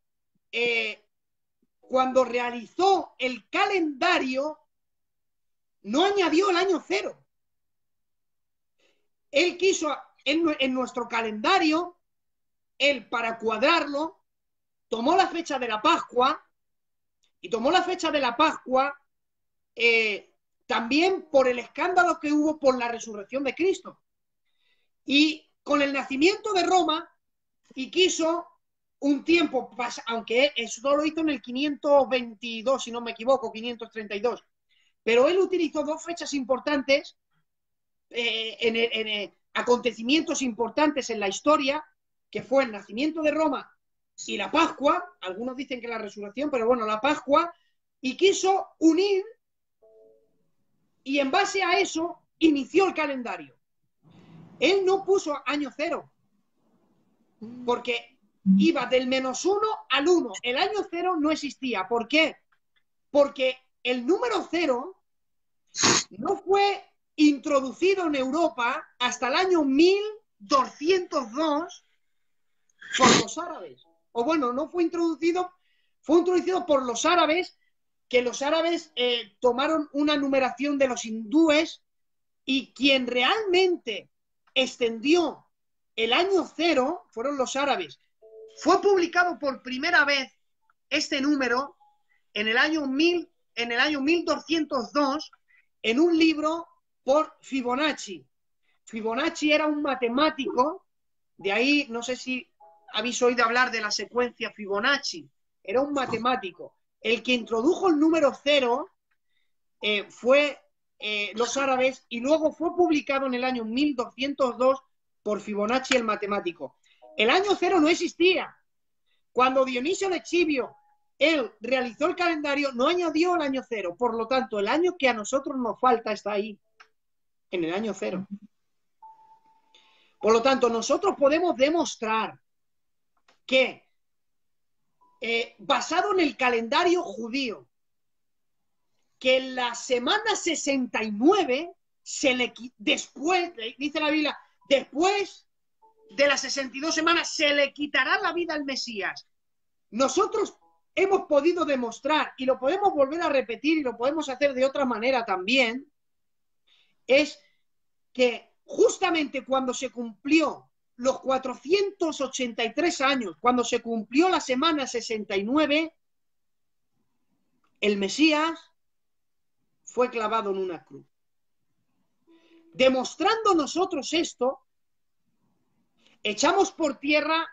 cuando realizó el calendario no añadió el año cero. Él quiso, en nuestro calendario, él para cuadrarlo, tomó la fecha de la Pascua, y tomó la fecha de la Pascua también por el escándalo que hubo por la resurrección de Cristo. Y con el nacimiento de Roma, y quiso un tiempo, aunque eso lo hizo en el 522, si no me equivoco, 532, pero él utilizó dos fechas importantes, acontecimientos importantes en la historia, que fue el nacimiento de Roma y la Pascua. Algunos dicen que la resurrección, pero bueno, la Pascua, y quiso unir, y en base a eso inició el calendario. Él no puso año cero, porque iba del -1 al 1. El año cero no existía. ¿Por qué? Porque el número cero no fue introducido en Europa hasta el año 1202 por los árabes. O bueno, no fue introducido, fue introducido por los árabes, que los árabes tomaron una numeración de los hindúes, y quien realmente extendió el año cero fueron los árabes. Fue publicado por primera vez este número en el año 1202 en un libro por Fibonacci. Fibonacci era un matemático, de ahí no sé si habéis oído hablar de la secuencia Fibonacci. Era un matemático. El que introdujo el número cero fue los árabes, y luego fue publicado en el año 1202 por Fibonacci, el matemático. El año cero no existía. Cuando Dionisio el Exiguo, él realizó el calendario, no añadió el año cero. Por lo tanto, el año que a nosotros nos falta está ahí, en el año cero. Por lo tanto, nosotros podemos demostrar que, basado en el calendario judío, que en la semana 69, después, dice la Biblia, después de las 62 semanas, se le quitará la vida al Mesías. Nosotros hemos podido demostrar, y lo podemos volver a repetir, y lo podemos hacer de otra manera también, es que justamente cuando se cumplió los 483 años, cuando se cumplió la semana 69, el Mesías fue clavado en una cruz. Demostrando nosotros esto, echamos por tierra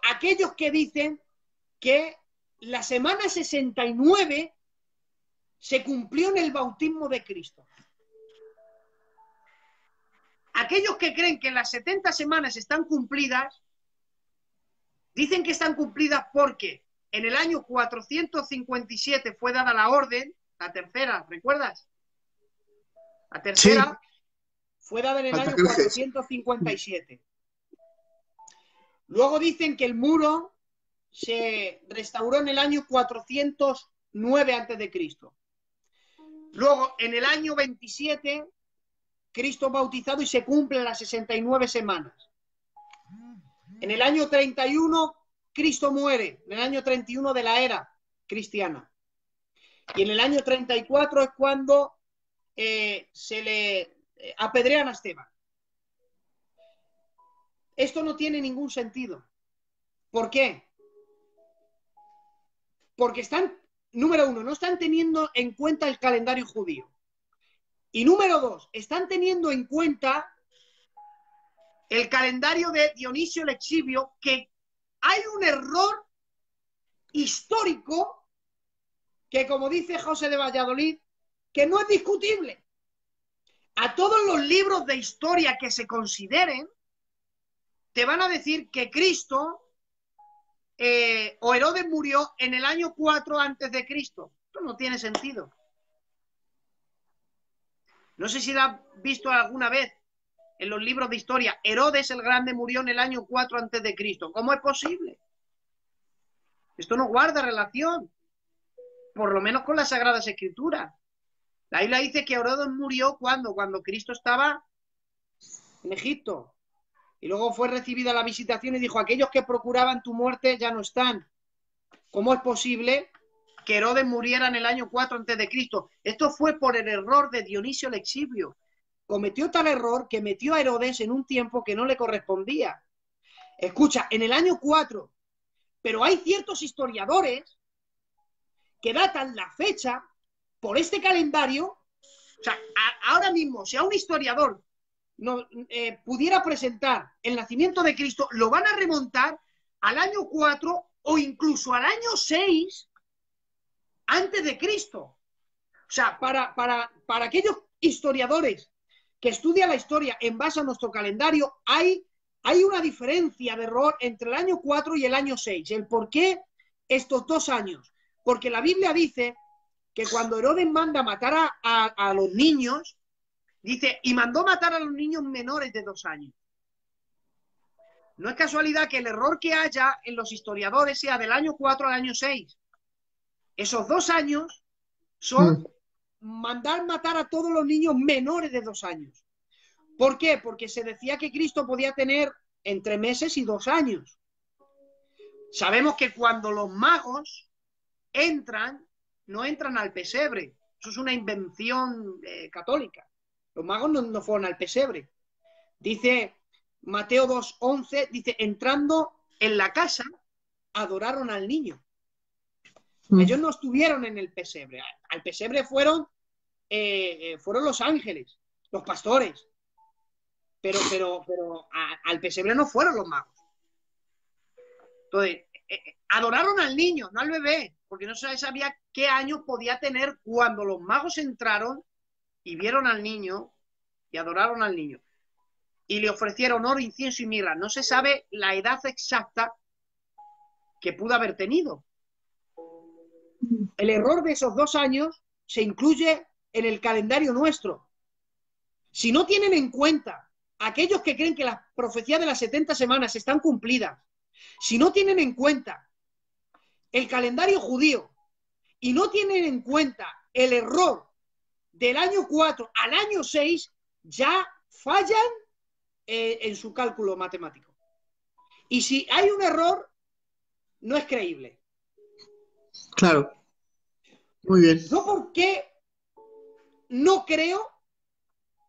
aquellos que dicen que la semana 69 se cumplió en el bautismo de Cristo. Aquellos que creen que las 70 semanas están cumplidas, dicen que están cumplidas porque en el año 457 fue dada la orden, la tercera, ¿recuerdas? La tercera fue dada en el año 457. Luego dicen que el muro se restauró en el año 409 a.C. Luego, en el año 27, Cristo bautizado y se cumplen las 69 semanas. En el año 31, Cristo muere, en el año 31 de la era cristiana. Y en el año 34 es cuando se le apedrean a Esteban. Esto no tiene ningún sentido. ¿Por qué? Porque están, número uno, no están teniendo en cuenta el calendario judío. Y número dos, están teniendo en cuenta el calendario de Dionisio el Exiguo, que hay un error histórico que, como dice José de Valladolid, que no es discutible. A todos los libros de historia que se consideren, te van a decir que Cristo o Herodes murió en el año 4 antes de Cristo. Esto no tiene sentido. No sé si lo has visto alguna vez en los libros de historia. Herodes el Grande murió en el año 4 antes de Cristo. ¿Cómo es posible? Esto no guarda relación, por lo menos con las Sagradas Escrituras. La Biblia dice que Herodes murió cuando Cristo estaba en Egipto. Y luego fue recibida la visitación y dijo, aquellos que procuraban tu muerte ya no están. ¿Cómo es posible que Herodes muriera en el año 4 antes de Cristo? Esto fue por el error de Dionisio el Exiguo. Cometió tal error que metió a Herodes en un tiempo que no le correspondía. Escucha, en el año 4, pero hay ciertos historiadores que datan la fecha por este calendario. O sea, ahora mismo, si a un historiador no, pudiera presentar el nacimiento de Cristo, lo van a remontar al año 4 o incluso al año 6 antes de Cristo. O sea, para aquellos historiadores que estudian la historia en base a nuestro calendario, hay una diferencia de error entre el año 4 y el año 6. ¿El por qué estos 2 años? Porque la Biblia dice que cuando Herodes manda matar a los niños, dice, y mandó matar a los niños menores de 2 años. No es casualidad que el error que haya en los historiadores sea del año 4 al año 6. Esos 2 años son mandar matar a todos los niños menores de 2 años. ¿Por qué? Porque se decía que Cristo podía tener entre meses y 2 años. Sabemos que cuando los magos entran, no entran al pesebre. Eso es una invención católica. Los magos no fueron al pesebre. Dice Mateo 2:11, dice, entrando en la casa, adoraron al niño. Ellos no estuvieron en el pesebre. Al pesebre fueron los ángeles, los pastores. Pero al pesebre no fueron los magos. Entonces, adoraron al niño, no al bebé, porque no se sabía qué año podía tener cuando los magos entraron y vieron al niño y adoraron al niño. Y le ofrecieron oro, incienso y mirra. No se sabe la edad exacta que pudo haber tenido. El error de esos 2 años se incluye en el calendario nuestro. Si no tienen en cuenta aquellos que creen que las profecías de las 70 semanas están cumplidas, si no tienen en cuenta el calendario judío y no tienen en cuenta el error del año 4 al año 6, ya fallan en su cálculo matemático. Y si hay un error, no es creíble. Claro. Muy bien. Yo, ¿por qué no creo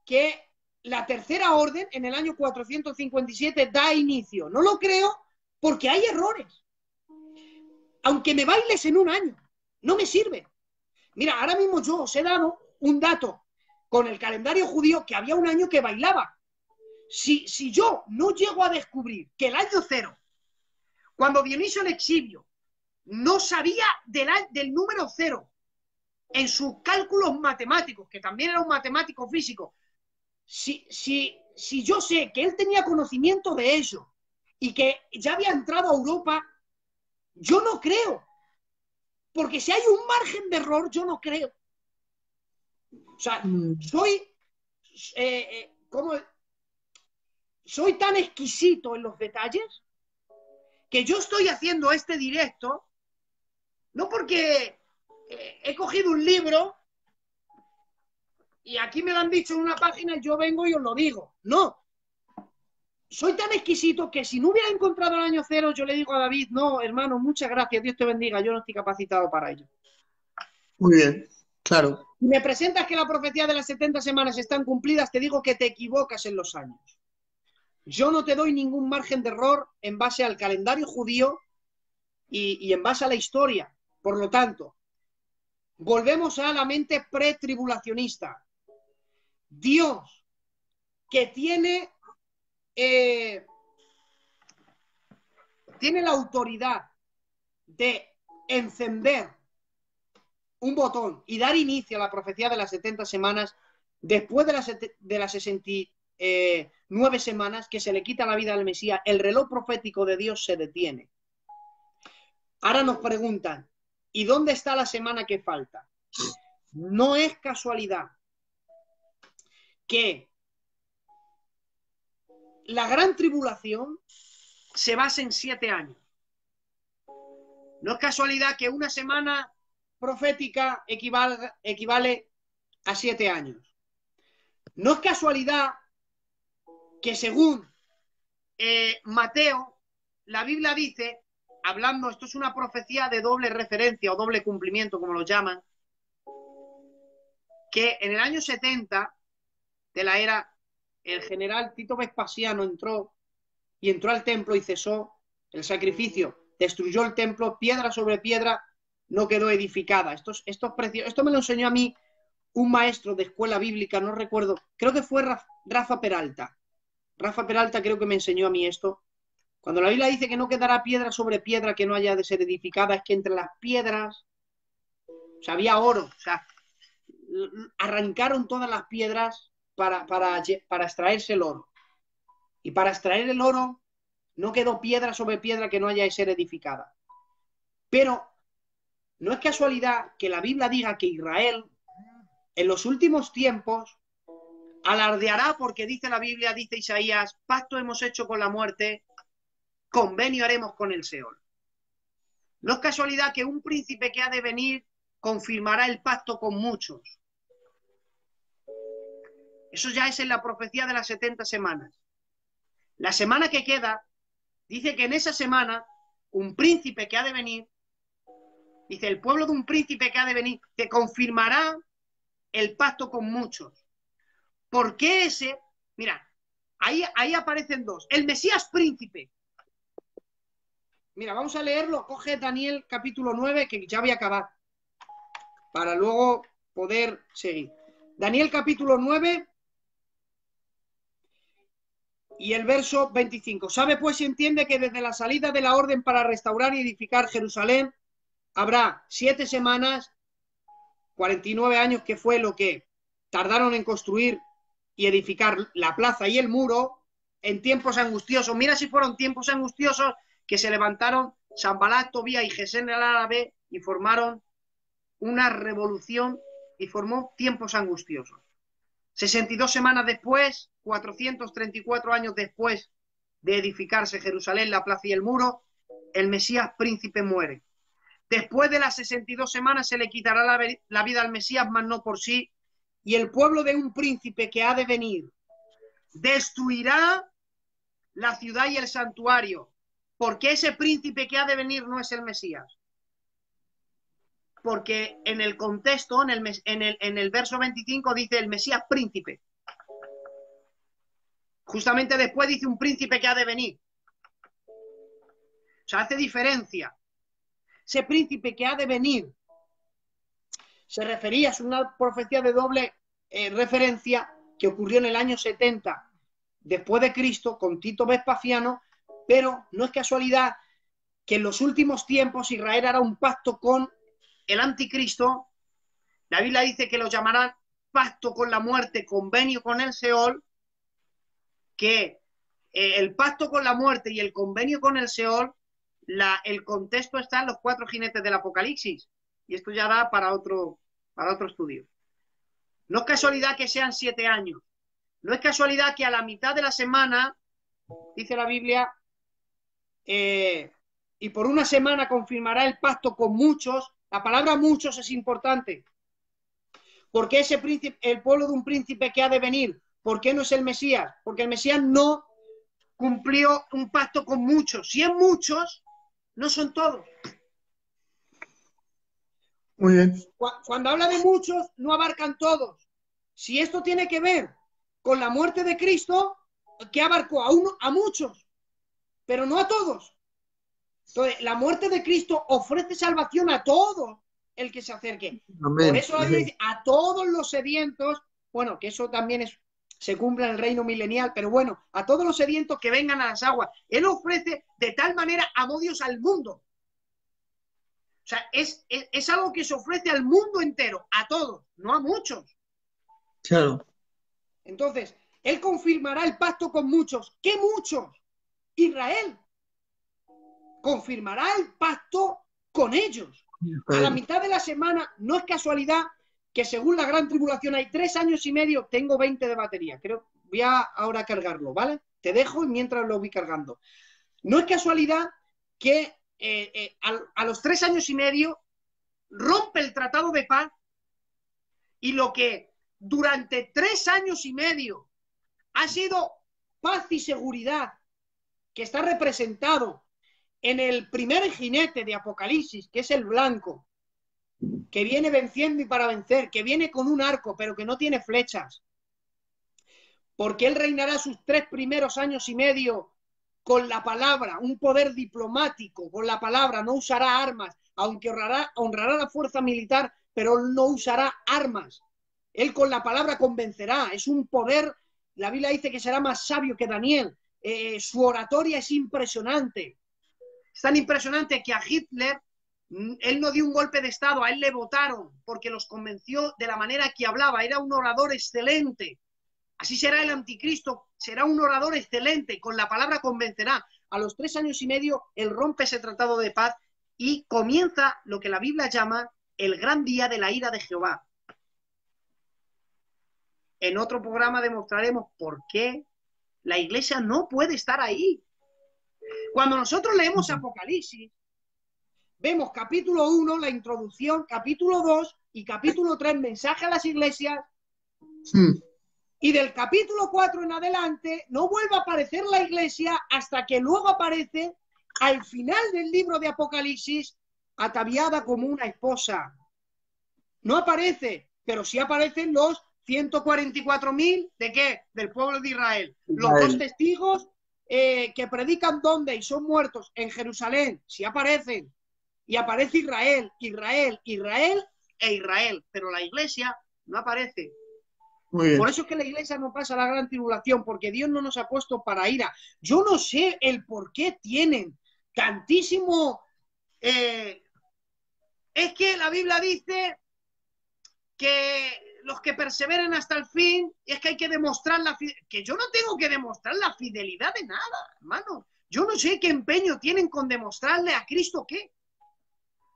que la tercera orden en el año 457 da inicio? No lo creo porque hay errores. Aunque me bailes en un año, no me sirve. Mira, ahora mismo yo os he dado un dato con el calendario judío que había un año que bailaba. Si yo no llego a descubrir que el año 0, cuando Dionisio el Exiguo no sabía del número 0, en sus cálculos matemáticos, que también era un matemático físico, si yo sé que él tenía conocimiento de ello y que ya había entrado a Europa, yo no creo. Porque si hay un margen de error, yo no creo. O sea, soy tan exquisito en los detalles que yo estoy haciendo este directo no porque he cogido un libro y aquí me lo han dicho en una página y yo vengo y os lo digo. No. Soy tan exquisito que si no hubiera encontrado el año cero, yo le digo a David, no, hermano, muchas gracias, Dios te bendiga, yo no estoy capacitado para ello. Muy bien, claro. Si me presentas que la profecía de las 70 semanas están cumplidas, te digo que te equivocas en los años. Yo no te doy ningún margen de error en base al calendario judío y en base a la historia. Por lo tanto, volvemos a la mente pretribulacionista. Dios, que tiene la autoridad de encender un botón y dar inicio a la profecía de las 70 semanas, después de las 69 semanas que se le quita la vida al Mesías, el reloj profético de Dios se detiene. Ahora nos preguntan, ¿y dónde está la semana que falta? No es casualidad que la gran tribulación se basa en 7 años. No es casualidad que una semana profética equivale a 7 años. No es casualidad que según Mateo, la Biblia dice, hablando, esto es una profecía de doble referencia o doble cumplimiento, como lo llaman, que en el año 70 de la era, el general Tito Vespasiano entró al templo y cesó el sacrificio, destruyó el templo, piedra sobre piedra no quedó edificada. Esto me lo enseñó a mí un maestro de escuela bíblica, no recuerdo, creo que fue Rafa Peralta. Rafa Peralta creo que me enseñó a mí esto. Cuando la Biblia dice que no quedará piedra sobre piedra que no haya de ser edificada, es que entre las piedras, o sea, había oro, o sea, arrancaron todas las piedras para extraerse el oro. Y para extraer el oro no quedó piedra sobre piedra que no haya de ser edificada. Pero no es casualidad que la Biblia diga que Israel en los últimos tiempos alardeará porque dice la Biblia, dice Isaías, pacto hemos hecho con la muerte, convenio haremos con el Seol. No es casualidad que un príncipe que ha de venir confirmará el pacto con muchos. Eso ya es en la profecía de las 70 semanas. La semana que queda, dice que en esa semana, un príncipe que ha de venir, dice el pueblo de un príncipe que ha de venir, que confirmará el pacto con muchos. ¿Por qué ese? Mira, ahí aparecen dos. El Mesías príncipe. Mira, vamos a leerlo. Coge Daniel capítulo 9, que ya voy a acabar, para luego poder seguir. Daniel capítulo 9 y el verso 25. Sabe pues y entiende que desde la salida de la orden para restaurar y edificar Jerusalén habrá 7 semanas, 49 años, que fue lo que tardaron en construir y edificar la plaza y el muro, en tiempos angustiosos. Mira si fueron tiempos angustiosos que se levantaron Sanbalat, Tobía y Gesén el árabe y formaron una revolución y formó tiempos angustiosos. 62 semanas después, 434 años después de edificarse Jerusalén, la plaza y el muro, el Mesías príncipe muere. Después de las 62 semanas se le quitará la vida al Mesías, mas no por sí, y el pueblo de un príncipe que ha de venir destruirá la ciudad y el santuario, porque ese príncipe que ha de venir no es el Mesías. Porque en el contexto, en el verso 25 dice el Mesías príncipe. Justamente después dice un príncipe que ha de venir. O sea, hace diferencia. Ese príncipe que ha de venir se refería, es una profecía de doble referencia que ocurrió en el año 70 después de Cristo con Tito Vespasiano, pero no es casualidad que en los últimos tiempos Israel hará un pacto con el anticristo, La Biblia dice que lo llamarán pacto con la muerte, convenio con el Seol, que el pacto con la muerte y el convenio con el Seol, el contexto está en los 4 jinetes del Apocalipsis, y esto ya da para otro estudio. No es casualidad que sean 7 años, no es casualidad que a la mitad de la semana, dice la Biblia, y por una semana confirmará el pacto con muchos. La palabra muchos es importante, porque ese príncipe, el pueblo de un príncipe que ha de venir, ¿por qué no es el Mesías? Porque el Mesías no cumplió un pacto con muchos. Si es muchos, no son todos. Muy bien. Cuando habla de muchos, no abarcan todos. Si esto tiene que ver con la muerte de Cristo, que abarcó a muchos, pero no a todos. Entonces, la muerte de Cristo ofrece salvación a todo el que se acerque. Amén. Por eso dice a todos los sedientos, bueno, que eso también se cumple en el reino milenial, pero bueno, a todos los sedientos que vengan a las aguas. Él ofrece de tal manera amó Dios al mundo. O sea, es algo que se ofrece al mundo entero, a todos, no a muchos. Claro. Entonces, él confirmará el pacto con muchos. ¿Qué muchos? Israel. Confirmará el pacto con ellos. A la mitad de la semana, no es casualidad que según la gran tribulación hay 3 años y medio, tengo 20 de batería. Creo, voy a ahora cargarlo, ¿vale? Te dejo mientras lo voy cargando. No es casualidad que a los 3 años y medio rompe el tratado de paz, y lo que durante 3 años y medio ha sido paz y seguridad, que está representado en el primer jinete de Apocalipsis, que es el blanco, que viene venciendo y para vencer, que viene con un arco, pero que no tiene flechas, porque él reinará sus 3 primeros años y medio con la palabra, un poder diplomático, con la palabra, no usará armas, aunque honrará la fuerza militar, pero no usará armas. Él con la palabra convencerá, es un poder, la Biblia dice que será más sabio que Daniel, su oratoria es impresionante. Es tan impresionante que a Hitler, él no dio un golpe de estado, a él le votaron porque los convenció de la manera que hablaba, era un orador excelente. Así será el anticristo, será un orador excelente, con la palabra convencerá. A los 3 años y medio, él rompe ese tratado de paz y comienza lo que la Biblia llama el gran día de la ira de Jehová. En otro programa demostraremos por qué la iglesia no puede estar ahí. Cuando nosotros leemos Apocalipsis, vemos capítulo 1, la introducción, capítulo 2 y capítulo 3, mensaje a las iglesias, y del capítulo 4 en adelante no vuelve a aparecer la iglesia hasta que luego aparece al final del libro de Apocalipsis ataviada como una esposa. No aparece, pero sí aparecen los 144.000 ¿de qué? Del pueblo de Israel. Los 2 testigos que predican ¿dónde? Y son muertos en Jerusalén, sí aparecen. Y aparece Israel, Israel, Israel e Israel, pero la iglesia no aparece. Muy bien. Por eso es que la iglesia no pasa la gran tribulación, porque Dios no nos ha puesto para ira. Yo no sé el por qué tienen tantísimo... es que la Biblia dice que los que perseveren hasta el fin, es que hay que demostrar que yo no tengo que demostrar la fidelidad de nada, hermano. Yo no sé qué empeño tienen con demostrarle a Cristo qué.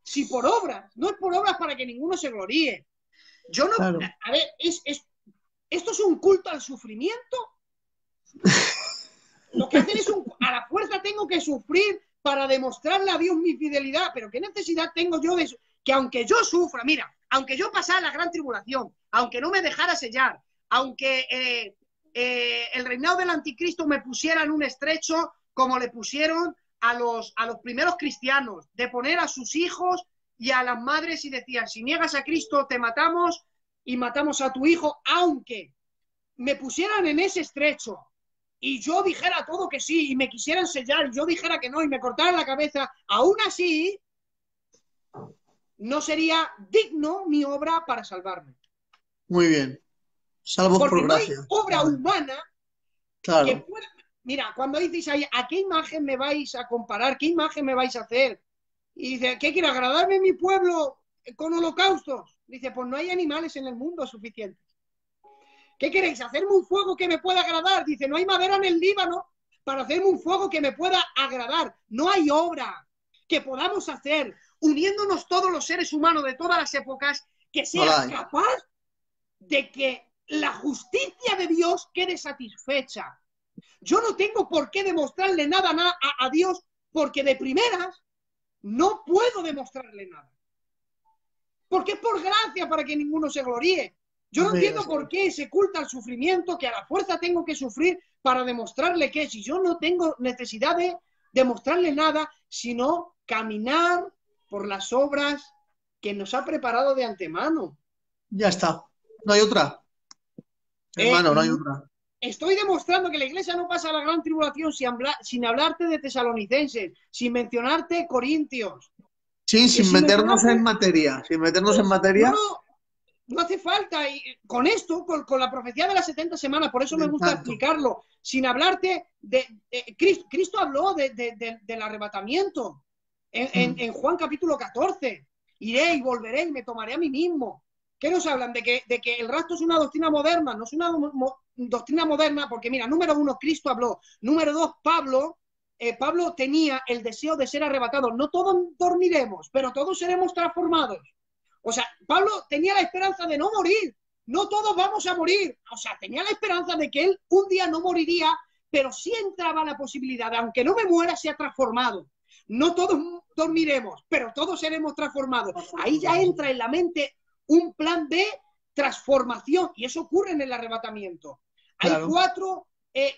Si por obras, no es por obras para que ninguno se gloríe. Yo no... Claro. A ver, ¿esto es un culto al sufrimiento? Lo que hacen es a la fuerza tengo que sufrir para demostrarle a Dios mi fidelidad, pero ¿qué necesidad tengo yo de eso? Que aunque yo sufra, mira, aunque yo pasara la gran tribulación, aunque no me dejara sellar, aunque el reinado del anticristo me pusiera en un estrecho como le pusieron a los primeros cristianos, de poner a sus hijos y a las madres y decían, si niegas a Cristo te matamos y matamos a tu hijo, aunque me pusieran en ese estrecho y yo dijera todo que sí y me quisieran sellar y yo dijera que no y me cortaran la cabeza, aún así no sería digno mi obra para salvarme. Muy bien. Salvo porque por gracia. No hay obra humana claro. que pueda... Mira, cuando dices ahí, ¿a qué imagen me vais a comparar? ¿Qué imagen me vais a hacer? Y dice, ¿qué quiere agradarme a mi pueblo? con holocaustos. Dice, pues no hay animales en el mundo suficientes. ¿Qué queréis? ¿Hacerme un fuego que me pueda agradar? Dice, no hay madera en el Líbano para hacerme un fuego que me pueda agradar. No hay obra que podamos hacer, uniéndonos todos los seres humanos de todas las épocas, que sea capaz de que la justicia de Dios quede satisfecha. Yo no tengo por qué demostrarle nada a Dios, porque de primeras no puedo demostrarle nada. Porque es por gracia para que ninguno se gloríe. Yo no entiendo por qué se oculta el sufrimiento, que a la fuerza tengo que sufrir para demostrarle que si yo no tengo necesidad de demostrarle nada, sino caminar por las obras que nos ha preparado de antemano. Ya está. No hay otra. Hermano, no hay otra. Estoy demostrando que la iglesia no pasa la gran tribulación sin hablarte de tesalonicenses, sin mencionarte corintios. Sí, sin meternos en materia. Sin meternos en materia. No hace falta. Y con esto, con la profecía de las 70 semanas, por eso me gusta explicarlo, sin hablarte de Cristo habló del arrebatamiento en Juan capítulo 14. Iré y volveré y me tomaré a mí mismo. ¿Qué nos hablan? De que el rapto es una doctrina moderna. No es una doctrina moderna porque, mira, número 1, Cristo habló. Número 2, Pablo tenía el deseo de ser arrebatado. No todos dormiremos, pero todos seremos transformados. O sea, Pablo tenía la esperanza de no morir. No todos vamos a morir. O sea, tenía la esperanza de que él un día no moriría, pero sí entraba la posibilidad de, aunque no me muera, sea transformado. No todos dormiremos, pero todos seremos transformados. Ahí ya entra en la mente un plan de transformación, y eso ocurre en el arrebatamiento. Claro. Hay 4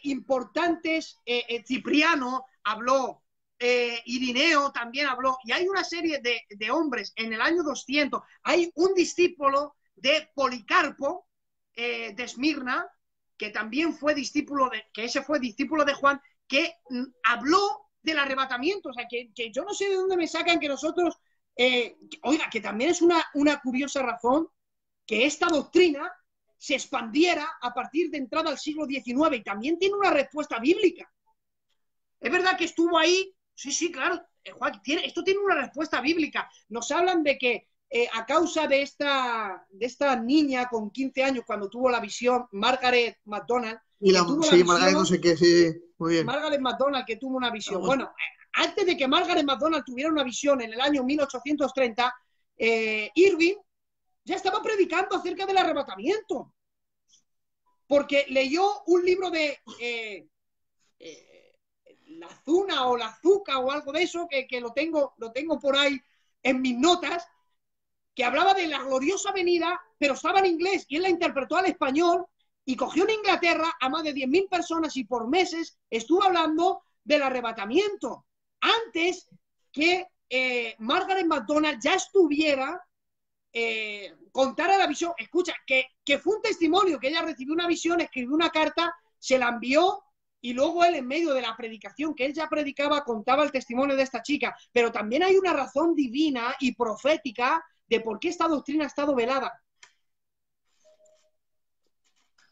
importantes, Cipriano habló, Irineo también habló, y hay una serie de hombres en el año 200. Hay un discípulo de Policarpo, de Esmirna, que también fue discípulo de Juan, que habló del arrebatamiento. O sea, que yo no sé de dónde me sacan que nosotros... oiga, que también es una curiosa razón que esta doctrina se expandiera a partir de entrada al siglo XIX, y también tiene una respuesta bíblica. Es verdad que estuvo ahí, sí, claro, Juan, esto tiene una respuesta bíblica. Nos hablan de que a causa de esta niña con 15 años, cuando tuvo la visión, Margaret MacDonald, Margaret no sé qué, sí, muy bien. Margaret MacDonald, que tuvo una visión. Bueno, antes de que Margaret MacDonald tuviera una visión en el año 1830, Irving ya estaba predicando acerca del arrebatamiento, porque leyó un libro de la Zuna o la Zuca o algo de eso, que lo tengo por ahí en mis notas, que hablaba de la gloriosa venida, pero estaba en inglés, y él la interpretó al español, y cogió en Inglaterra a más de 10.000 personas, y por meses estuvo hablando del arrebatamiento, antes que Margaret MacDonald ya estuviera contara la visión. Escucha, que fue un testimonio, que ella recibió una visión, escribió una carta, se la envió, y luego él, en medio de la predicación que él ya predicaba, contaba el testimonio de esta chica. Pero también hay una razón divina y profética de por qué esta doctrina ha estado velada.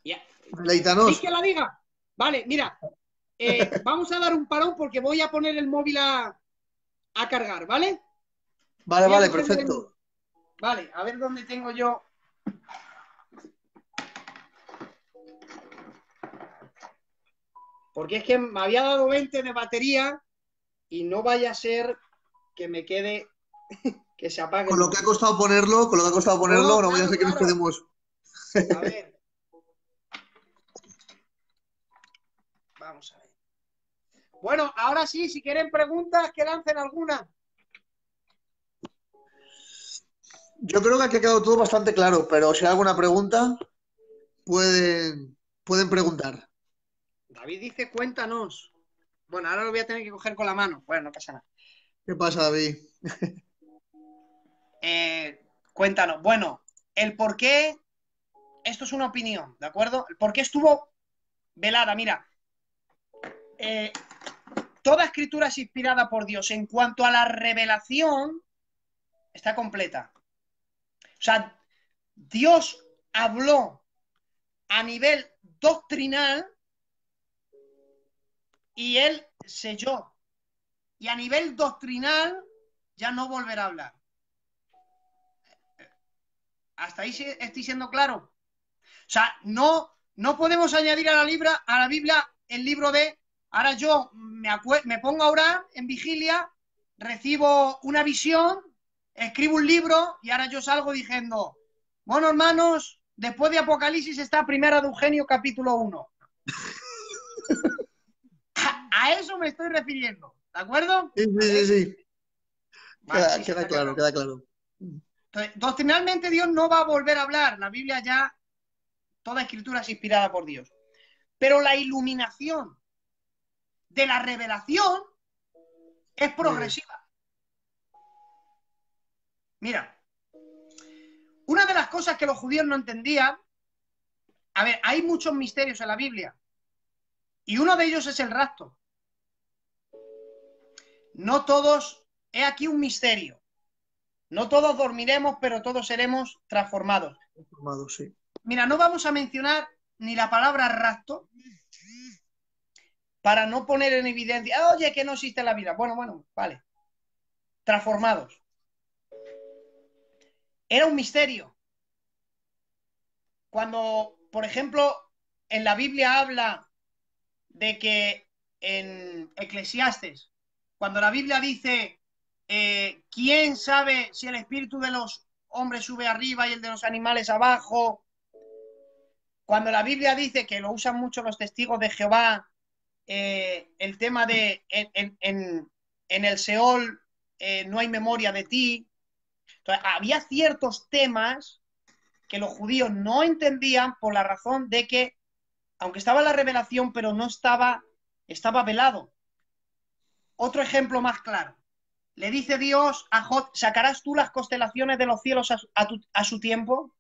¿Queréis que la diga? Vale, mira, vamos a dar un parón porque voy a poner el móvil a cargar, ¿vale? Vale, perfecto. Vale, a ver dónde tengo yo. Porque es que me había dado 20 de batería y no vaya a ser que me quede, que se apague. Con lo que ha costado ponerlo, no vaya a ser que nos quedemos. A ver. Vamos a ver. Bueno, ahora sí, si quieren preguntas, que lancen alguna. Yo creo que aquí ha quedado todo bastante claro, pero si hay alguna pregunta, pueden preguntar. David dice, cuéntanos. Bueno, ahora lo voy a tener que coger con la mano. Bueno, no pasa nada. ¿Qué pasa, David? Cuéntanos. Bueno, el por qué, esto es una opinión, ¿de acuerdo? El por qué estuvo velada. Mira, toda escritura es inspirada por Dios. En cuanto a la revelación, está completa. O sea, Dios habló a nivel doctrinal y él selló. Y a nivel doctrinal ya no volverá a hablar. ¿Hasta ahí estoy siendo claro? O sea, no podemos añadir a la Biblia el libro de, ahora yo me pongo a orar en vigilia, recibo una visión, escribo un libro y ahora yo salgo diciendo, bueno, hermanos, después de Apocalipsis está Primera de Eugenio, capítulo 1. A eso me estoy refiriendo, ¿de acuerdo? Sí. Vale, Queda claro, queda claro. Entonces, doctrinalmente Dios no va a volver a hablar. La Biblia ya, toda escritura es inspirada por Dios. Pero la iluminación de la revelación es progresiva. Mira, una de las cosas que los judíos no entendían, a ver, hay muchos misterios en la Biblia y uno de ellos es el rapto. No todos, he aquí un misterio. No todos dormiremos, pero todos seremos transformados. Sí. Mira, no vamos a mencionar ni la palabra rapto para no poner en evidencia, oye, que no existe la vida. Bueno, vale. Transformados. Era un misterio. Cuando, por ejemplo, en la Biblia habla de que en Eclesiastes, cuando la Biblia dice, ¿quién sabe si el espíritu de los hombres sube arriba y el de los animales abajo? Cuando la Biblia dice, que lo usan mucho los testigos de Jehová, el tema de en el Seol no hay memoria de ti. Entonces, había ciertos temas que los judíos no entendían por la razón de que, aunque estaba la revelación, pero no estaba velado. Otro ejemplo más claro. Le dice Dios a Job, ¿sacarás tú las constelaciones de los cielos a su tiempo?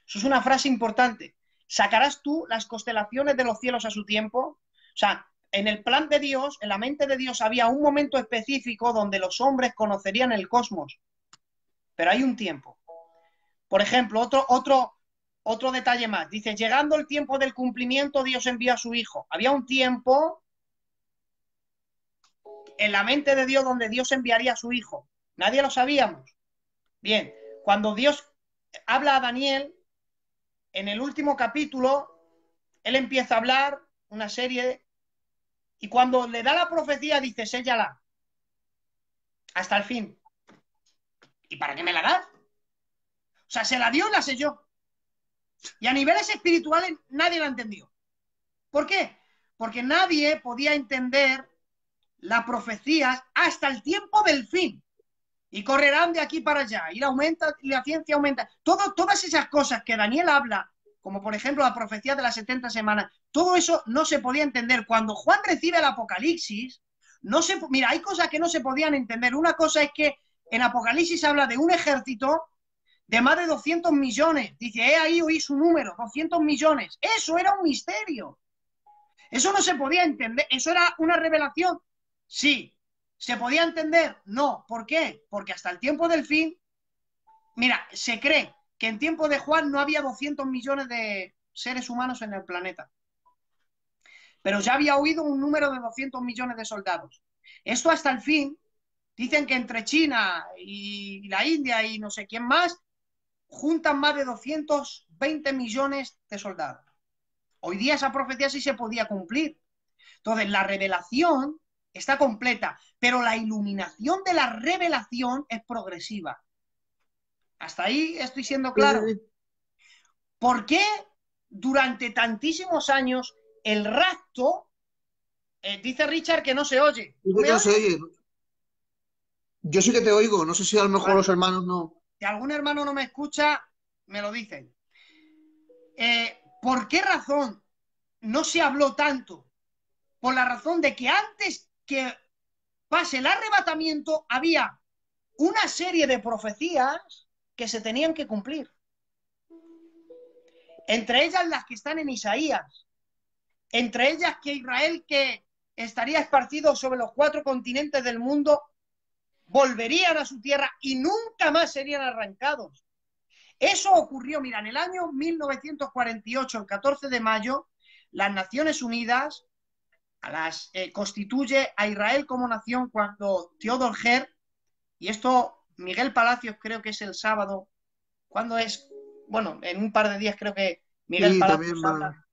Eso es una frase importante. ¿Sacarás tú las constelaciones de los cielos a su tiempo? O sea, en el plan de Dios, en la mente de Dios, había un momento específico donde los hombres conocerían el cosmos. Pero hay un tiempo. Por ejemplo, otro detalle más. Dice, llegando el tiempo del cumplimiento, Dios envió a su Hijo. Había un tiempo en la mente de Dios donde Dios enviaría a su Hijo. Nadie lo sabíamos. Bien, cuando Dios habla a Daniel, en el último capítulo, él empieza a hablar una serie y cuando le da la profecía dice, séllala hasta el fin. ¿Y para qué me la das? O sea, se la dio y la selló. Y a niveles espirituales nadie la entendió. ¿Por qué? Porque nadie podía entender la profecía hasta el tiempo del fin. Y correrán de aquí para allá. Y la ciencia aumenta. Todas esas cosas que Daniel habla, como por ejemplo la profecía de las 70 semanas, todo eso no se podía entender. Cuando Juan recibe el Apocalipsis, mira, hay cosas que no se podían entender. Una cosa es que en Apocalipsis habla de un ejército de más de 200 millones. Dice, ahí oí su número, 200 millones. Eso era un misterio. Eso no se podía entender. Eso era una revelación. Sí. ¿Se podía entender? No. ¿Por qué? Porque hasta el tiempo del fin, mira, se cree que en tiempo de Juan no había 200 millones de seres humanos en el planeta. Pero ya había oído un número de 200 millones de soldados. Esto hasta el fin, dicen que entre China y la India y no sé quién más, juntan más de 220 millones de soldados. Hoy día esa profecía sí se podía cumplir. Entonces, la revelación está completa, pero la iluminación de la revelación es progresiva. ¿Hasta ahí estoy siendo claro? ¿Por qué durante tantísimos años el rapto, dice Richard que no se oye? No se oye. Yo sí que te oigo, no sé si a lo mejor los hermanos no. Si algún hermano no me escucha, me lo dicen. ¿Por qué razón no se habló tanto? Por la razón de que antes que pase el arrebatamiento había una serie de profecías que se tenían que cumplir. Entre ellas las que están en Isaías. Entre ellas que Israel, que estaría esparcido sobre los 4 continentes del mundo, volverían a su tierra y nunca más serían arrancados. Eso ocurrió, mira, en el año 1948, el 14 de mayo, las Naciones Unidas constituye a Israel como nación cuando Theodor Herz, y esto Miguel Palacios creo que es el sábado, ¿Cuándo es? Bueno, en un par de días creo que Miguel Sí, Palacios también habla.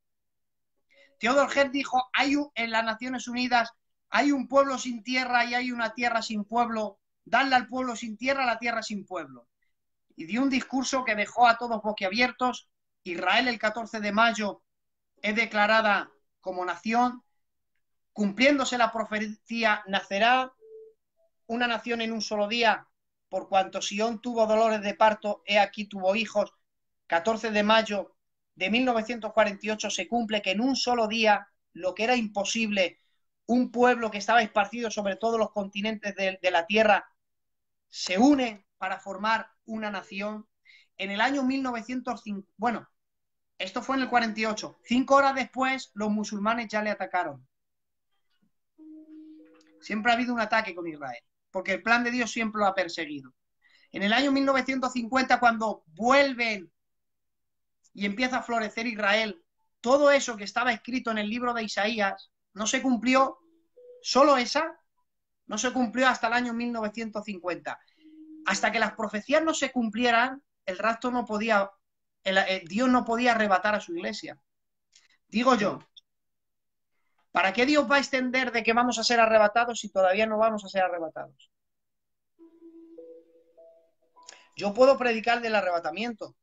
Theodor Herz dijo, en las Naciones Unidas hay un pueblo sin tierra y hay una tierra sin pueblo. Dadle al pueblo sin tierra, a la tierra sin pueblo. Y dio un discurso que dejó a todos boquiabiertos. Israel el 14 de mayo es declarada como nación. Cumpliéndose la profecía, nacerá una nación en un solo día, por cuanto Sion tuvo dolores de parto, he aquí tuvo hijos. 14 de mayo de 1948 se cumple que en un solo día, lo que era imposible, un pueblo que estaba esparcido sobre todos los continentes de la Tierra se une para formar una nación. En el año 1950, bueno, esto fue en el 48, 5 horas después los musulmanes ya le atacaron. Siempre ha habido un ataque con Israel, porque el plan de Dios siempre lo ha perseguido. En el año 1950, cuando vuelven y empieza a florecer Israel, todo eso que estaba escrito en el libro de Isaías no se cumplió, solo esa no se cumplió hasta el año 1950. Hasta que las profecías no se cumplieran, el rapto no podía, Dios no podía arrebatar a su iglesia. Digo yo, ¿para qué Dios va a extender de que vamos a ser arrebatados si todavía no vamos a ser arrebatados? Yo puedo predicar del arrebatamiento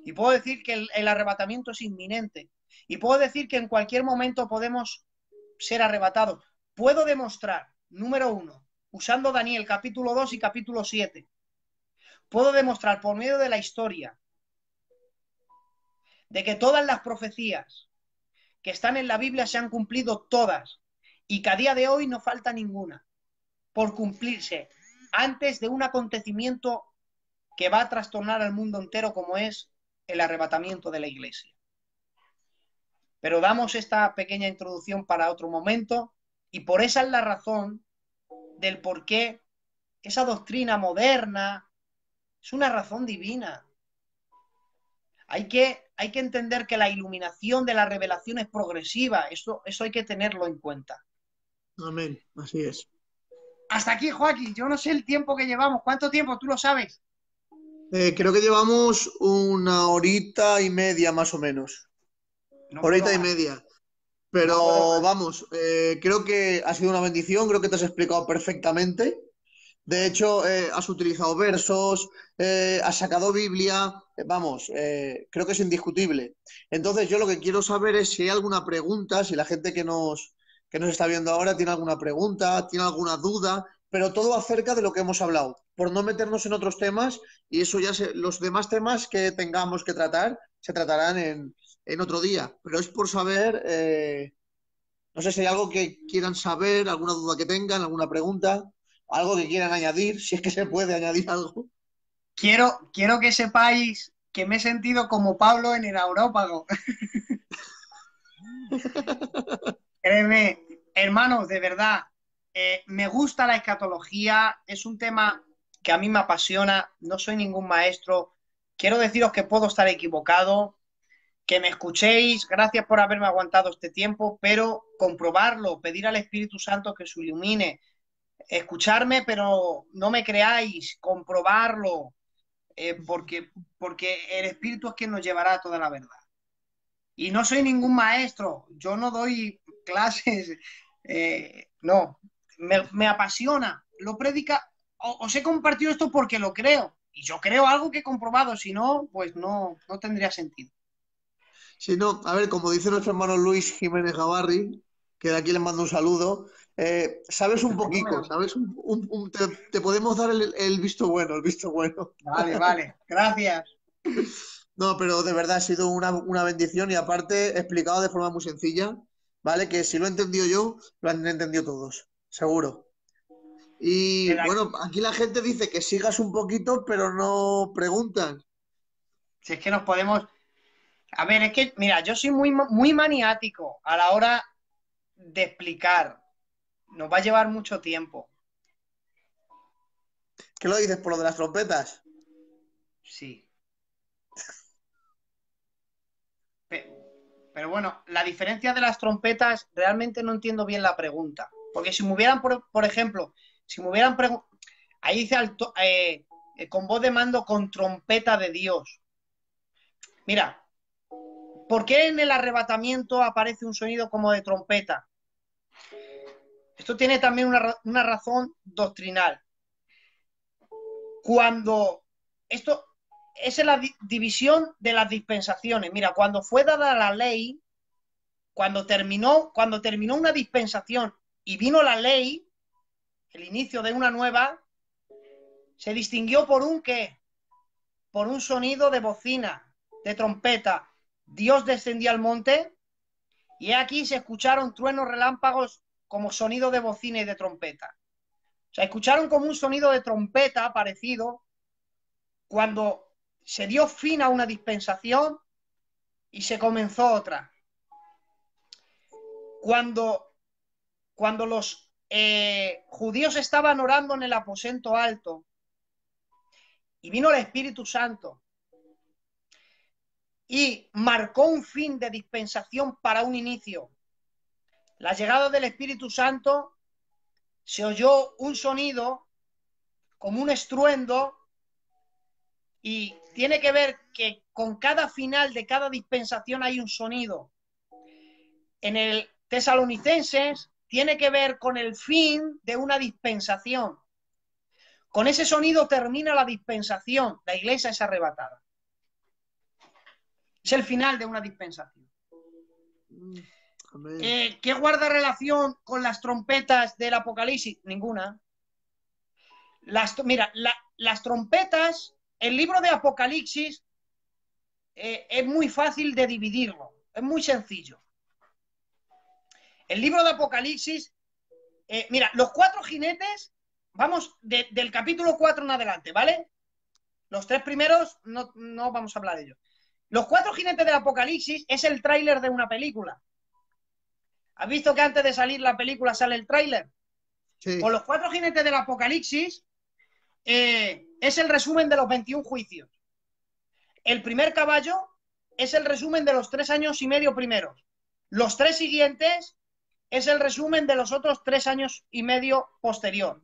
y puedo decir que el arrebatamiento es inminente y puedo decir que en cualquier momento podemos ser arrebatados. Puedo demostrar, número 1, usando Daniel capítulo 2 y capítulo 7, puedo demostrar por medio de la historia de que todas las profecías que están en la Biblia se han cumplido todas y que a día de hoy no falta ninguna por cumplirse antes de un acontecimiento que va a trastornar al mundo entero como es el arrebatamiento de la iglesia. Pero damos esta pequeña introducción para otro momento y por esa es la razón del por qué esa doctrina moderna es una razón divina. Hay que entender que la iluminación de la revelación es progresiva. Eso hay que tenerlo en cuenta. Amén, así es. Hasta aquí, Joaquín. Yo no sé el tiempo que llevamos. ¿Cuánto tiempo? ¿Tú lo sabes? Creo que llevamos 1 hora y media más o menos. No Horita puedo y más. media. No Pero puedo más. vamos, creo que ha sido una bendición, creo que te has explicado perfectamente. De hecho, has utilizado versos, has sacado Biblia, vamos, creo que es indiscutible. Entonces, yo lo que quiero saber es si hay alguna pregunta, si la gente que nos está viendo ahora tiene alguna pregunta, tiene alguna duda, pero todo acerca de lo que hemos hablado, por no meternos en otros temas y eso ya los demás temas que tengamos que tratar se tratarán en otro día. Pero es por saber, no sé si hay algo que quieran saber, alguna duda que tengan, alguna pregunta. Algo que quieran añadir, si es que se puede añadir algo. Quiero que sepáis que me he sentido como Pablo en el Areópago. Créeme, hermanos, de verdad, me gusta la escatología, es un tema que a mí me apasiona, no soy ningún maestro, quiero deciros que puedo estar equivocado, que me escuchéis, gracias por haberme aguantado este tiempo, pero comprobarlo, pedir al Espíritu Santo que os ilumine, escucharme, pero no me creáis, comprobarlo, porque el Espíritu es quien nos llevará a toda la verdad. Y no soy ningún maestro, yo no doy clases, no, me apasiona, lo predica, os he compartido esto porque lo creo, y yo creo algo que he comprobado, si no, pues no tendría sentido. Si no, a ver, como dice nuestro hermano Luis Jiménez Gavarri, que de aquí le mando un saludo, sabes un poquito, ¿sabes? Te podemos dar el visto bueno, el visto bueno. Vale, gracias. No, pero de verdad ha sido una bendición y aparte explicado de forma muy sencilla, ¿vale? Que si lo he entendido yo, lo han entendido todos, seguro. Y bueno, aquí la gente dice que sigas un poquito, pero no preguntan. Si es que nos podemos... A ver, es que, mira, yo soy muy maniático a la hora de explicar. Nos va a llevar mucho tiempo. ¿Qué lo dices por lo de las trompetas? Sí. Pero bueno, la diferencia de las trompetas, realmente no entiendo bien la pregunta. Porque si me hubieran, por ejemplo, si me hubieran preguntado... Ahí dice con voz de mando, con trompeta de Dios. Mira, ¿por qué en el arrebatamiento aparece un sonido como de trompeta? Esto tiene también una razón doctrinal. Cuando esto es la división de las dispensaciones. Mira, cuando fue dada la ley, cuando terminó una dispensación y vino la ley, el inicio de una nueva, se distinguió por un ¿qué? Por un sonido de bocina, de trompeta. Dios descendió al monte y aquí se escucharon truenos, relámpagos como sonido de bocina y de trompeta. O sea, escucharon como un sonido de trompeta parecido cuando se dio fin a una dispensación y se comenzó otra. Cuando los judíos estaban orando en el aposento alto y vino el Espíritu Santo y marcó un fin de dispensación para un inicio. La llegada del Espíritu Santo, se oyó un sonido como un estruendo y tiene que ver que con cada final de cada dispensación hay un sonido. En el Tesalonicenses tiene que ver con el fin de una dispensación. Con ese sonido termina la dispensación, la iglesia es arrebatada. Es el final de una dispensación. ¿Qué guarda relación con las trompetas del Apocalipsis? Ninguna. Mira, las trompetas, el libro de Apocalipsis es muy fácil de dividirlo, es muy sencillo. El libro de Apocalipsis, mira, los 4 jinetes, vamos del capítulo 4 en adelante, ¿vale? Los 3 primeros no vamos a hablar de ellos. Los 4 jinetes del Apocalipsis es el tráiler de una película. ¿Has visto que antes de salir la película sale el tráiler? Sí. Pues los 4 jinetes del Apocalipsis es el resumen de los 21 juicios. El primer caballo es el resumen de los 3 años y medio primeros. Los 3 siguientes es el resumen de los otros 3 años y medio posterior.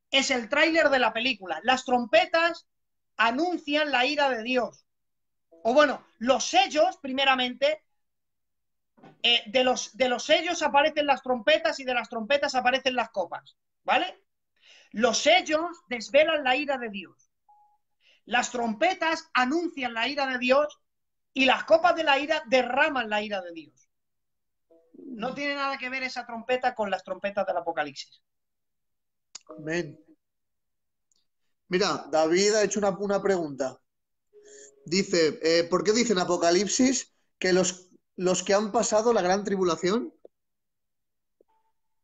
Es el tráiler de la película. Las trompetas anuncian la ira de Dios. O bueno, los sellos, primeramente, de los sellos aparecen las trompetas y de las trompetas aparecen las copas, ¿vale? Los sellos desvelan la ira de Dios. Las trompetas anuncian la ira de Dios y las copas de la ira derraman la ira de Dios. No tiene nada que ver esa trompeta con las trompetas del Apocalipsis. Amén. Mira, David ha hecho una pregunta. Dice, ¿por qué dice en Apocalipsis que los que han pasado la gran tribulación?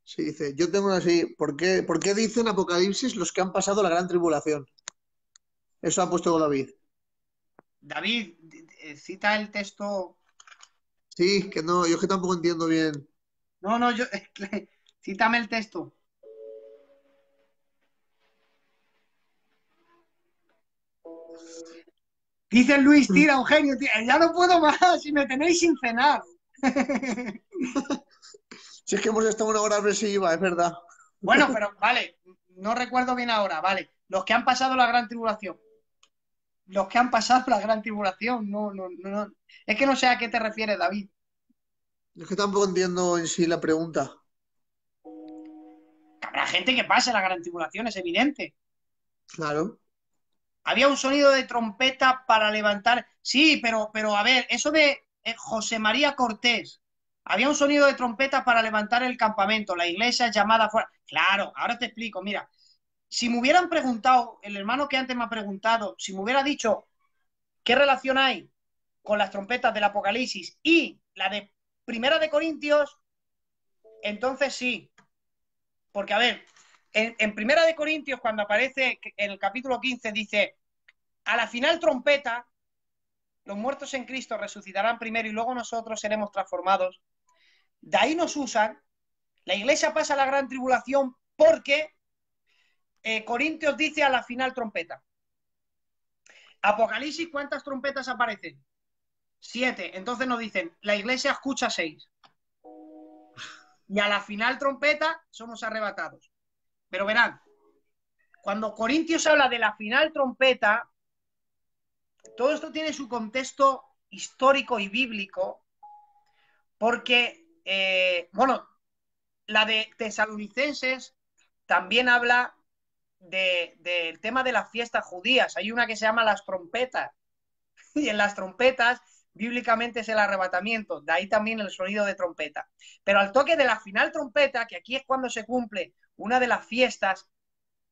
Sí, dice, yo tengo así, ¿por qué dice en Apocalipsis los que han pasado la gran tribulación? Eso ha puesto David. David, cita el texto. Sí, que no, yo que tampoco entiendo bien. No, cítame el texto. Dice Luis, tira, Eugenio, tira. Ya no puedo más, si me tenéis sin cenar. Si es que hemos estado 1 hora agresiva, es verdad. Bueno, pero vale, no recuerdo bien ahora, vale. Los que han pasado la gran tribulación. Los que han pasado la gran tribulación, no. Es que no sé a qué te refieres, David. Es que tampoco entiendo en sí la pregunta. Habrá gente que pase la gran tribulación, es evidente. Claro. Había un sonido de trompeta para levantar. Sí, pero a ver, eso de José María Cortés. Había un sonido de trompeta para levantar el campamento. La iglesia llamada fuera. Claro, ahora te explico. Mira, si me hubieran preguntado, el hermano que antes me ha preguntado, si me hubiera dicho qué relación hay con las trompetas del Apocalipsis y la de Primera de Corintios, entonces sí. Porque, a ver, en Primera de Corintios, cuando aparece en el capítulo 15, dice, a la final trompeta, los muertos en Cristo resucitarán primero y luego nosotros seremos transformados. De ahí nos usan. La iglesia pasa la gran tribulación porque Corintios dice a la final trompeta. Apocalipsis, ¿cuántas trompetas aparecen? 7. Entonces nos dicen, la iglesia escucha 6. Y a la final trompeta somos arrebatados. Pero verán, cuando Corintios habla de la final trompeta, todo esto tiene su contexto histórico y bíblico, porque, bueno, la de Tesalonicenses también habla del tema de las fiestas judías. Hay una que se llama las trompetas, y en las trompetas bíblicamente es el arrebatamiento, de ahí también el sonido de trompeta. Pero al toque de la final trompeta, que aquí es cuando se cumple una de las fiestas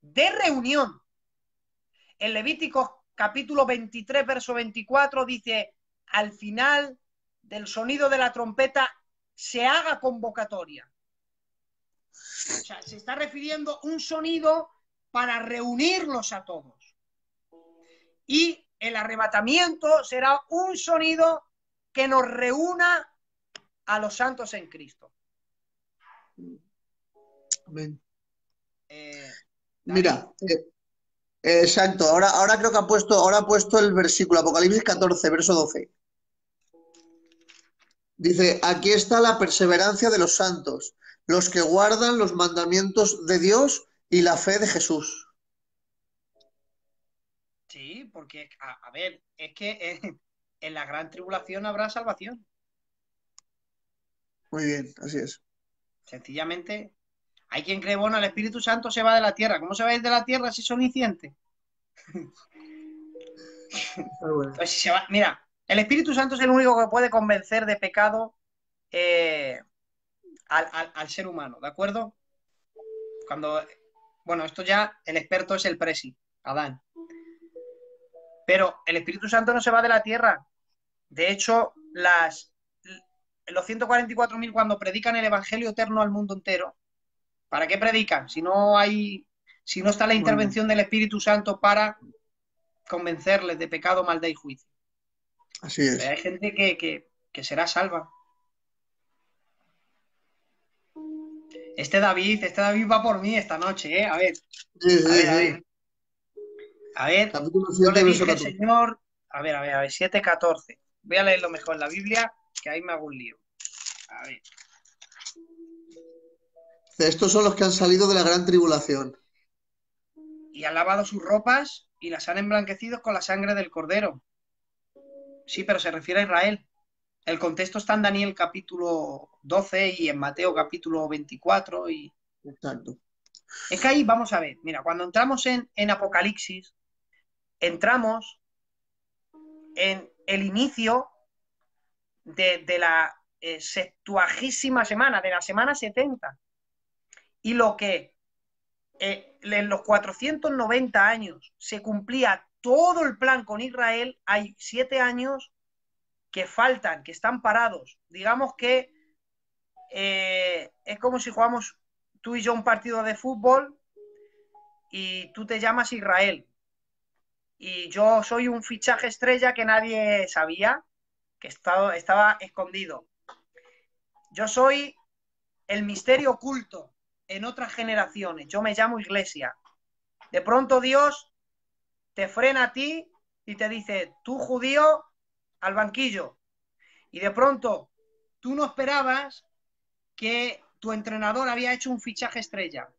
de reunión, en Levítico capítulo 23, verso 24, dice, al final del sonido de la trompeta se haga convocatoria. O sea, se está refiriendo un sonido para reunirlos a todos. Y el arrebatamiento será un sonido que nos reúna a los santos en Cristo. Amén. Mira, exacto, ahora creo que ha puesto el versículo, Apocalipsis 14, verso 12. Dice, aquí está la perseverancia de los santos, los que guardan los mandamientos de Dios y la fe de Jesús. Sí, porque, a ver, es que en la gran tribulación habrá salvación. Muy bien, así es. Sencillamente, hay quien cree, bueno, el Espíritu Santo se va de la tierra. ¿Cómo se va a ir de la tierra si son inicientes? Pues si se va, mira, el Espíritu Santo es el único que puede convencer de pecado al ser humano, ¿de acuerdo? Bueno, esto ya, el experto es el presi, Adán. Pero el Espíritu Santo no se va de la tierra. De hecho, los 144.000 cuando predican el Evangelio eterno al mundo entero, ¿para qué predican? Si no está la intervención del Espíritu Santo para convencerles de pecado, maldad y juicio. Así es. Pero hay gente que será salva. Este David va por mí esta noche, ¿eh? A ver. A ver. Yo le dije, Señor, a ver, 7:14. Voy a leerlo mejor en la Biblia, que ahí me hago un lío. A ver. Estos son los que han salido de la gran tribulación. Y han lavado sus ropas y las han emblanquecido con la sangre del Cordero. Sí, pero se refiere a Israel. El contexto está en Daniel capítulo 12 y en Mateo capítulo 24. Exacto. Es que ahí vamos a ver, mira, cuando entramos en Apocalipsis, entramos en el inicio de la 70ª semana, de la semana 70. Y lo que en los 490 años se cumplía todo el plan con Israel, hay 7 años que faltan, que están parados. Digamos que es como si jugamos tú y yo un partido de fútbol y tú te llamas Israel y yo soy un fichaje estrella que nadie sabía, que estaba escondido. Yo soy el misterio oculto en otras generaciones. Yo me llamo Iglesia. De pronto Dios te frena a ti y te dice, tú judío, al banquillo. Y de pronto tú no esperabas que tu entrenador había hecho un fichaje estrella.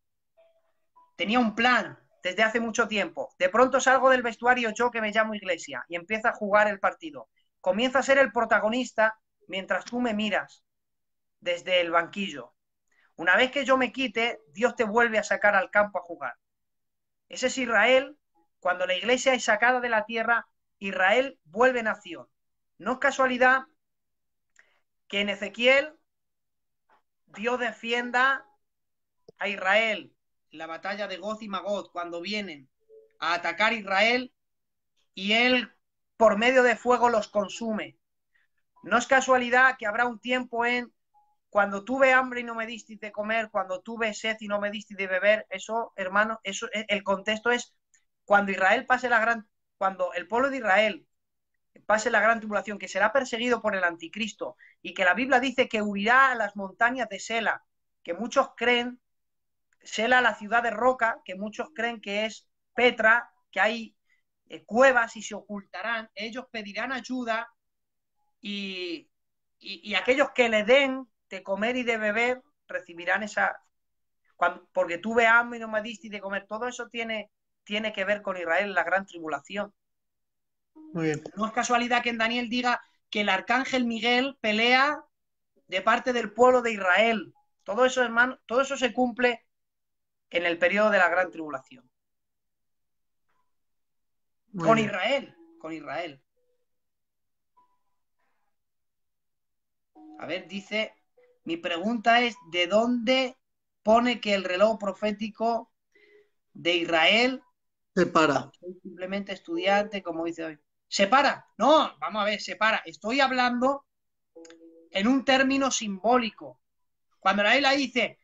Tenía un plan desde hace mucho tiempo. De pronto salgo del vestuario yo que me llamo Iglesia y empiezo a jugar el partido. Comienzo a ser el protagonista mientras tú me miras desde el banquillo. Una vez que yo me quite, Dios te vuelve a sacar al campo a jugar. Ese es Israel. Cuando la Iglesia es sacada de la tierra, Israel vuelve nación. No es casualidad que en Ezequiel Dios defienda a Israel en la batalla de Goz y Magog, cuando vienen a atacar a Israel y él por medio de fuego los consume. No es casualidad que habrá un tiempo en cuando tuve hambre y no me diste de comer, cuando tuve sed y no me diste de beber. Eso, hermano, eso, el contexto es cuando Israel pase cuando el pueblo de Israel pase la gran tribulación, que será perseguido por el anticristo y que la Biblia dice que huirá a las montañas de Sela, que muchos creen, Sela, la ciudad de roca, que muchos creen que es Petra, que hay cuevas y se ocultarán. Ellos pedirán ayuda y aquellos que le den de comer y de beber recibirán esa... porque tuve hambre y no me diste de comer. Todo eso tiene tiene que ver con Israel en la gran tribulación. Muy bien. No es casualidad que en Daniel diga que el arcángel Miguel pelea de parte del pueblo de Israel. Todo eso, hermano, todo eso se cumple en el periodo de la gran tribulación. Muy Con bien. Israel, con Israel. A ver, dice, mi pregunta es, ¿de dónde pone que el reloj profético de Israel, Se para. simplemente estudiante, como dice hoy, se para? No, vamos a ver, se para. Estoy hablando en un término simbólico. Cuando la Biblia dice,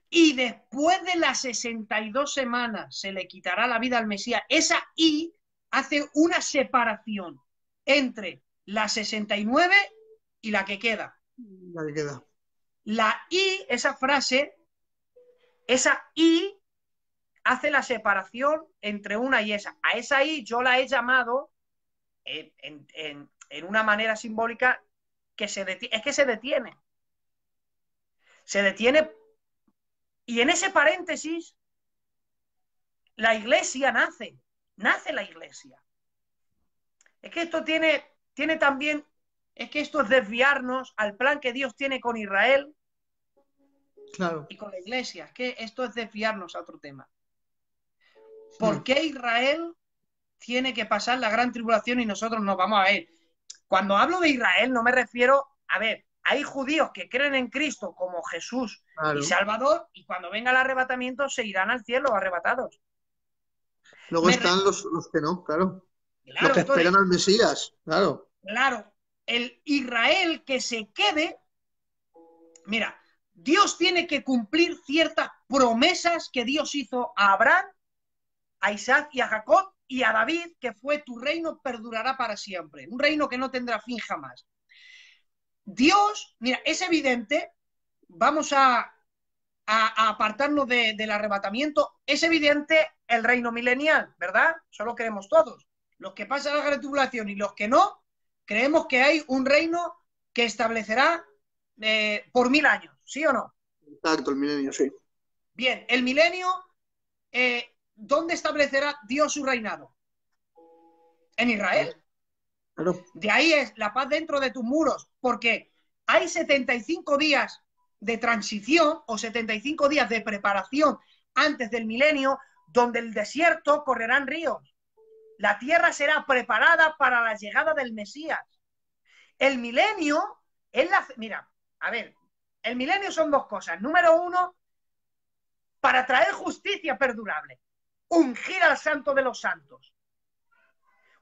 y después de las 62 semanas se le quitará la vida al Mesías, esa y hace una separación entre la 69 y la que queda. La que queda. La y, esa frase, esa y hace la separación entre una y esa. A esa y yo la he llamado en una manera simbólica que se detiene, es que se detiene. Se detiene y en ese paréntesis la iglesia nace la iglesia. Es que esto tiene también, es que esto es desviarnos al plan que Dios tiene con Israel Claro. y con la iglesia. Es que esto es desviarnos a otro tema. ¿Por qué Israel tiene que pasar la gran tribulación y nosotros no? Vamos a ver. Cuando hablo de Israel no me refiero, a ver, hay judíos que creen en Cristo como Jesús Claro. y Salvador y cuando venga el arrebatamiento se irán al cielo arrebatados. Luego están los que no, claro. Claro, Los que entonces, esperan al Mesías, claro. claro, el Israel que se quede, mira, Dios tiene que cumplir ciertas promesas que Dios hizo a Abraham, a Isaac y a Jacob y a David, que fue tu reino perdurará para siempre, un reino que no tendrá fin jamás. Dios, mira, es evidente, vamos a apartarnos del arrebatamiento, es evidente el reino milenial, ¿verdad? Eso lo creemos todos. Los que pasan la gran tribulación y los que no, creemos que hay un reino que establecerá por 1000 años, ¿sí o no? Exacto, el milenio, sí. Bien, el milenio, ¿dónde establecerá Dios su reinado? En Israel. Claro. De ahí es la paz dentro de tus muros, porque hay 75 días de transición o 75 días de preparación antes del milenio, donde el desierto correrán ríos. La tierra será preparada para la llegada del Mesías. El milenio es la... Mira, a ver, el milenio son dos cosas. Número uno, para traer justicia perdurable. Ungir al santo de los santos.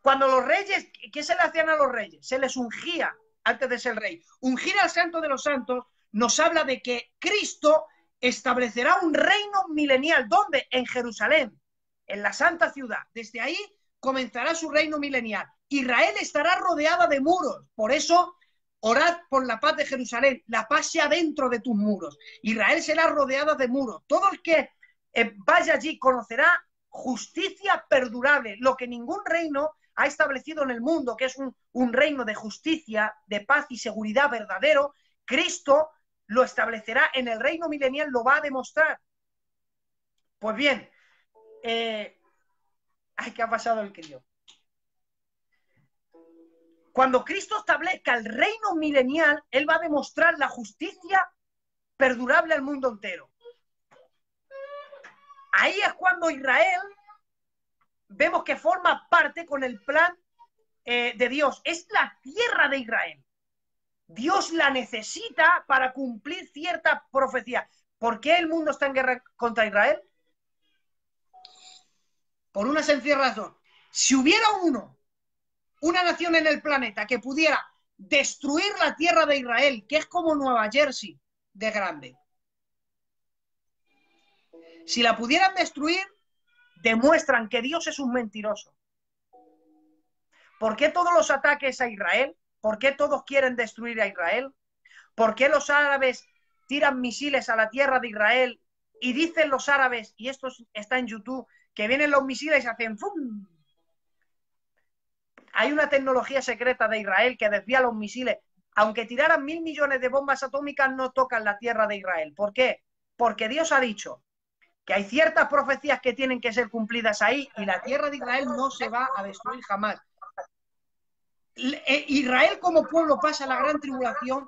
Cuando los reyes, ¿qué se le hacían a los reyes? Se les ungía antes de ser rey. Ungir al santo de los santos nos habla de que Cristo establecerá un reino milenial. ¿Dónde? En Jerusalén, en la santa ciudad. Desde ahí comenzará su reino milenial. Israel estará rodeada de muros. Por eso, orad por la paz de Jerusalén. La paz sea dentro de tus muros. Israel será rodeada de muros. Todo el que vaya allí conocerá justicia perdurable, lo que ningún reino ha establecido en el mundo, que es un reino de justicia, de paz y seguridad verdadero. Cristo lo establecerá en el reino milenial, lo va a demostrar. Pues bien, ay, ¿qué ha pasado el crío? Cuando Cristo establezca el reino milenial, Él va a demostrar la justicia perdurable al mundo entero. Ahí es cuando Israel vemos que forma parte con el plan de Dios. Es la tierra de Israel. Dios la necesita para cumplir cierta profecía. ¿Por qué el mundo está en guerra contra Israel? Por una sencilla razón. Si hubiera una nación en el planeta que pudiera destruir la tierra de Israel, que es como Nueva Jersey de grande, si la pudieran destruir, demuestran que Dios es un mentiroso. ¿Por qué todos los ataques a Israel? ¿Por qué todos quieren destruir a Israel? ¿Por qué los árabes tiran misiles a la tierra de Israel y dicen los árabes, y esto está en YouTube, que vienen los misiles y hacen ¡fum! Hay una tecnología secreta de Israel que desvía los misiles. Aunque tiraran 1000 millones de bombas atómicas, no tocan la tierra de Israel. ¿Por qué? Porque Dios ha dicho, que hay ciertas profecías que tienen que ser cumplidas ahí y la tierra de Israel no se va a destruir jamás. Israel como pueblo pasa la gran tribulación,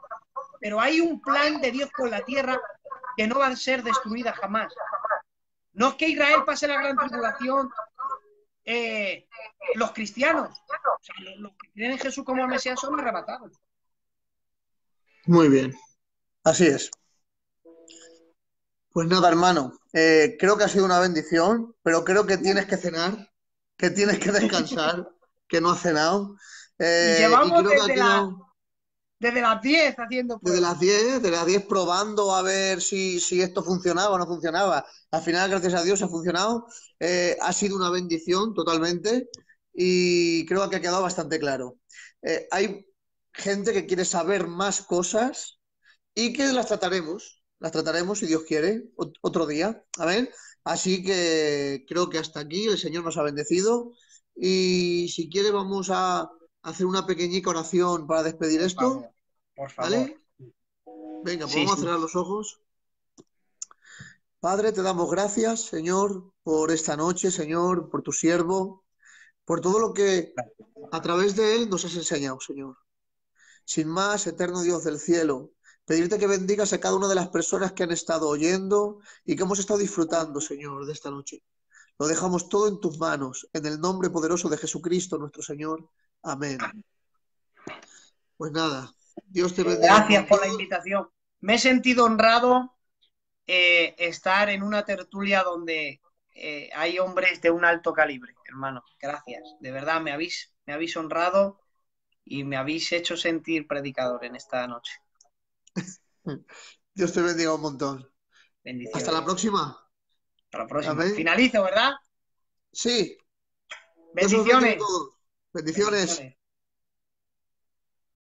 pero hay un plan de Dios con la tierra que no va a ser destruida jamás. No es que Israel pase la gran tribulación, los cristianos, o sea, los que creen en Jesús como Mesías son arrebatados. Muy bien, así es. Pues nada, hermano, creo que ha sido una bendición, pero creo que tienes que cenar, que tienes que descansar, que no has cenado. Y Y llevamos creo que ha quedado desde las 10 haciendo desde pruebas. las 10 probando a ver si esto funcionaba o no funcionaba. Al final, gracias a Dios, ha funcionado. Ha sido una bendición totalmente y creo que ha quedado bastante claro. Hay gente que quiere saber más cosas y que las trataremos si Dios quiere otro día. Amén. Así que creo que hasta aquí el Señor nos ha bendecido y si quiere vamos a hacer una pequeñica oración para despedir esto. Por favor. ¿Vale? Venga, pues Sí, vamos a sí. cerrar los ojos. Padre, te damos gracias, Señor, por esta noche, Señor, por tu siervo, por todo lo que a través de él nos has enseñado, Señor. Sin más, eterno Dios del cielo, pedirte que bendigas a cada una de las personas que han estado oyendo y que hemos estado disfrutando, Señor, de esta noche. Lo dejamos todo en tus manos, en el nombre poderoso de Jesucristo, nuestro Señor. Amén. Pues nada, Dios te bendiga. Gracias por la invitación. Me he sentido honrado estar en una tertulia donde hay hombres de un alto calibre, hermano. Gracias. De verdad, me habéis honrado y me habéis hecho sentir predicador en esta noche. Dios te bendiga un montón. Bendiciones. Hasta la próxima. Hasta la próxima. Amén. Finalizo, ¿verdad? Sí. Bendiciones. Bendiciones.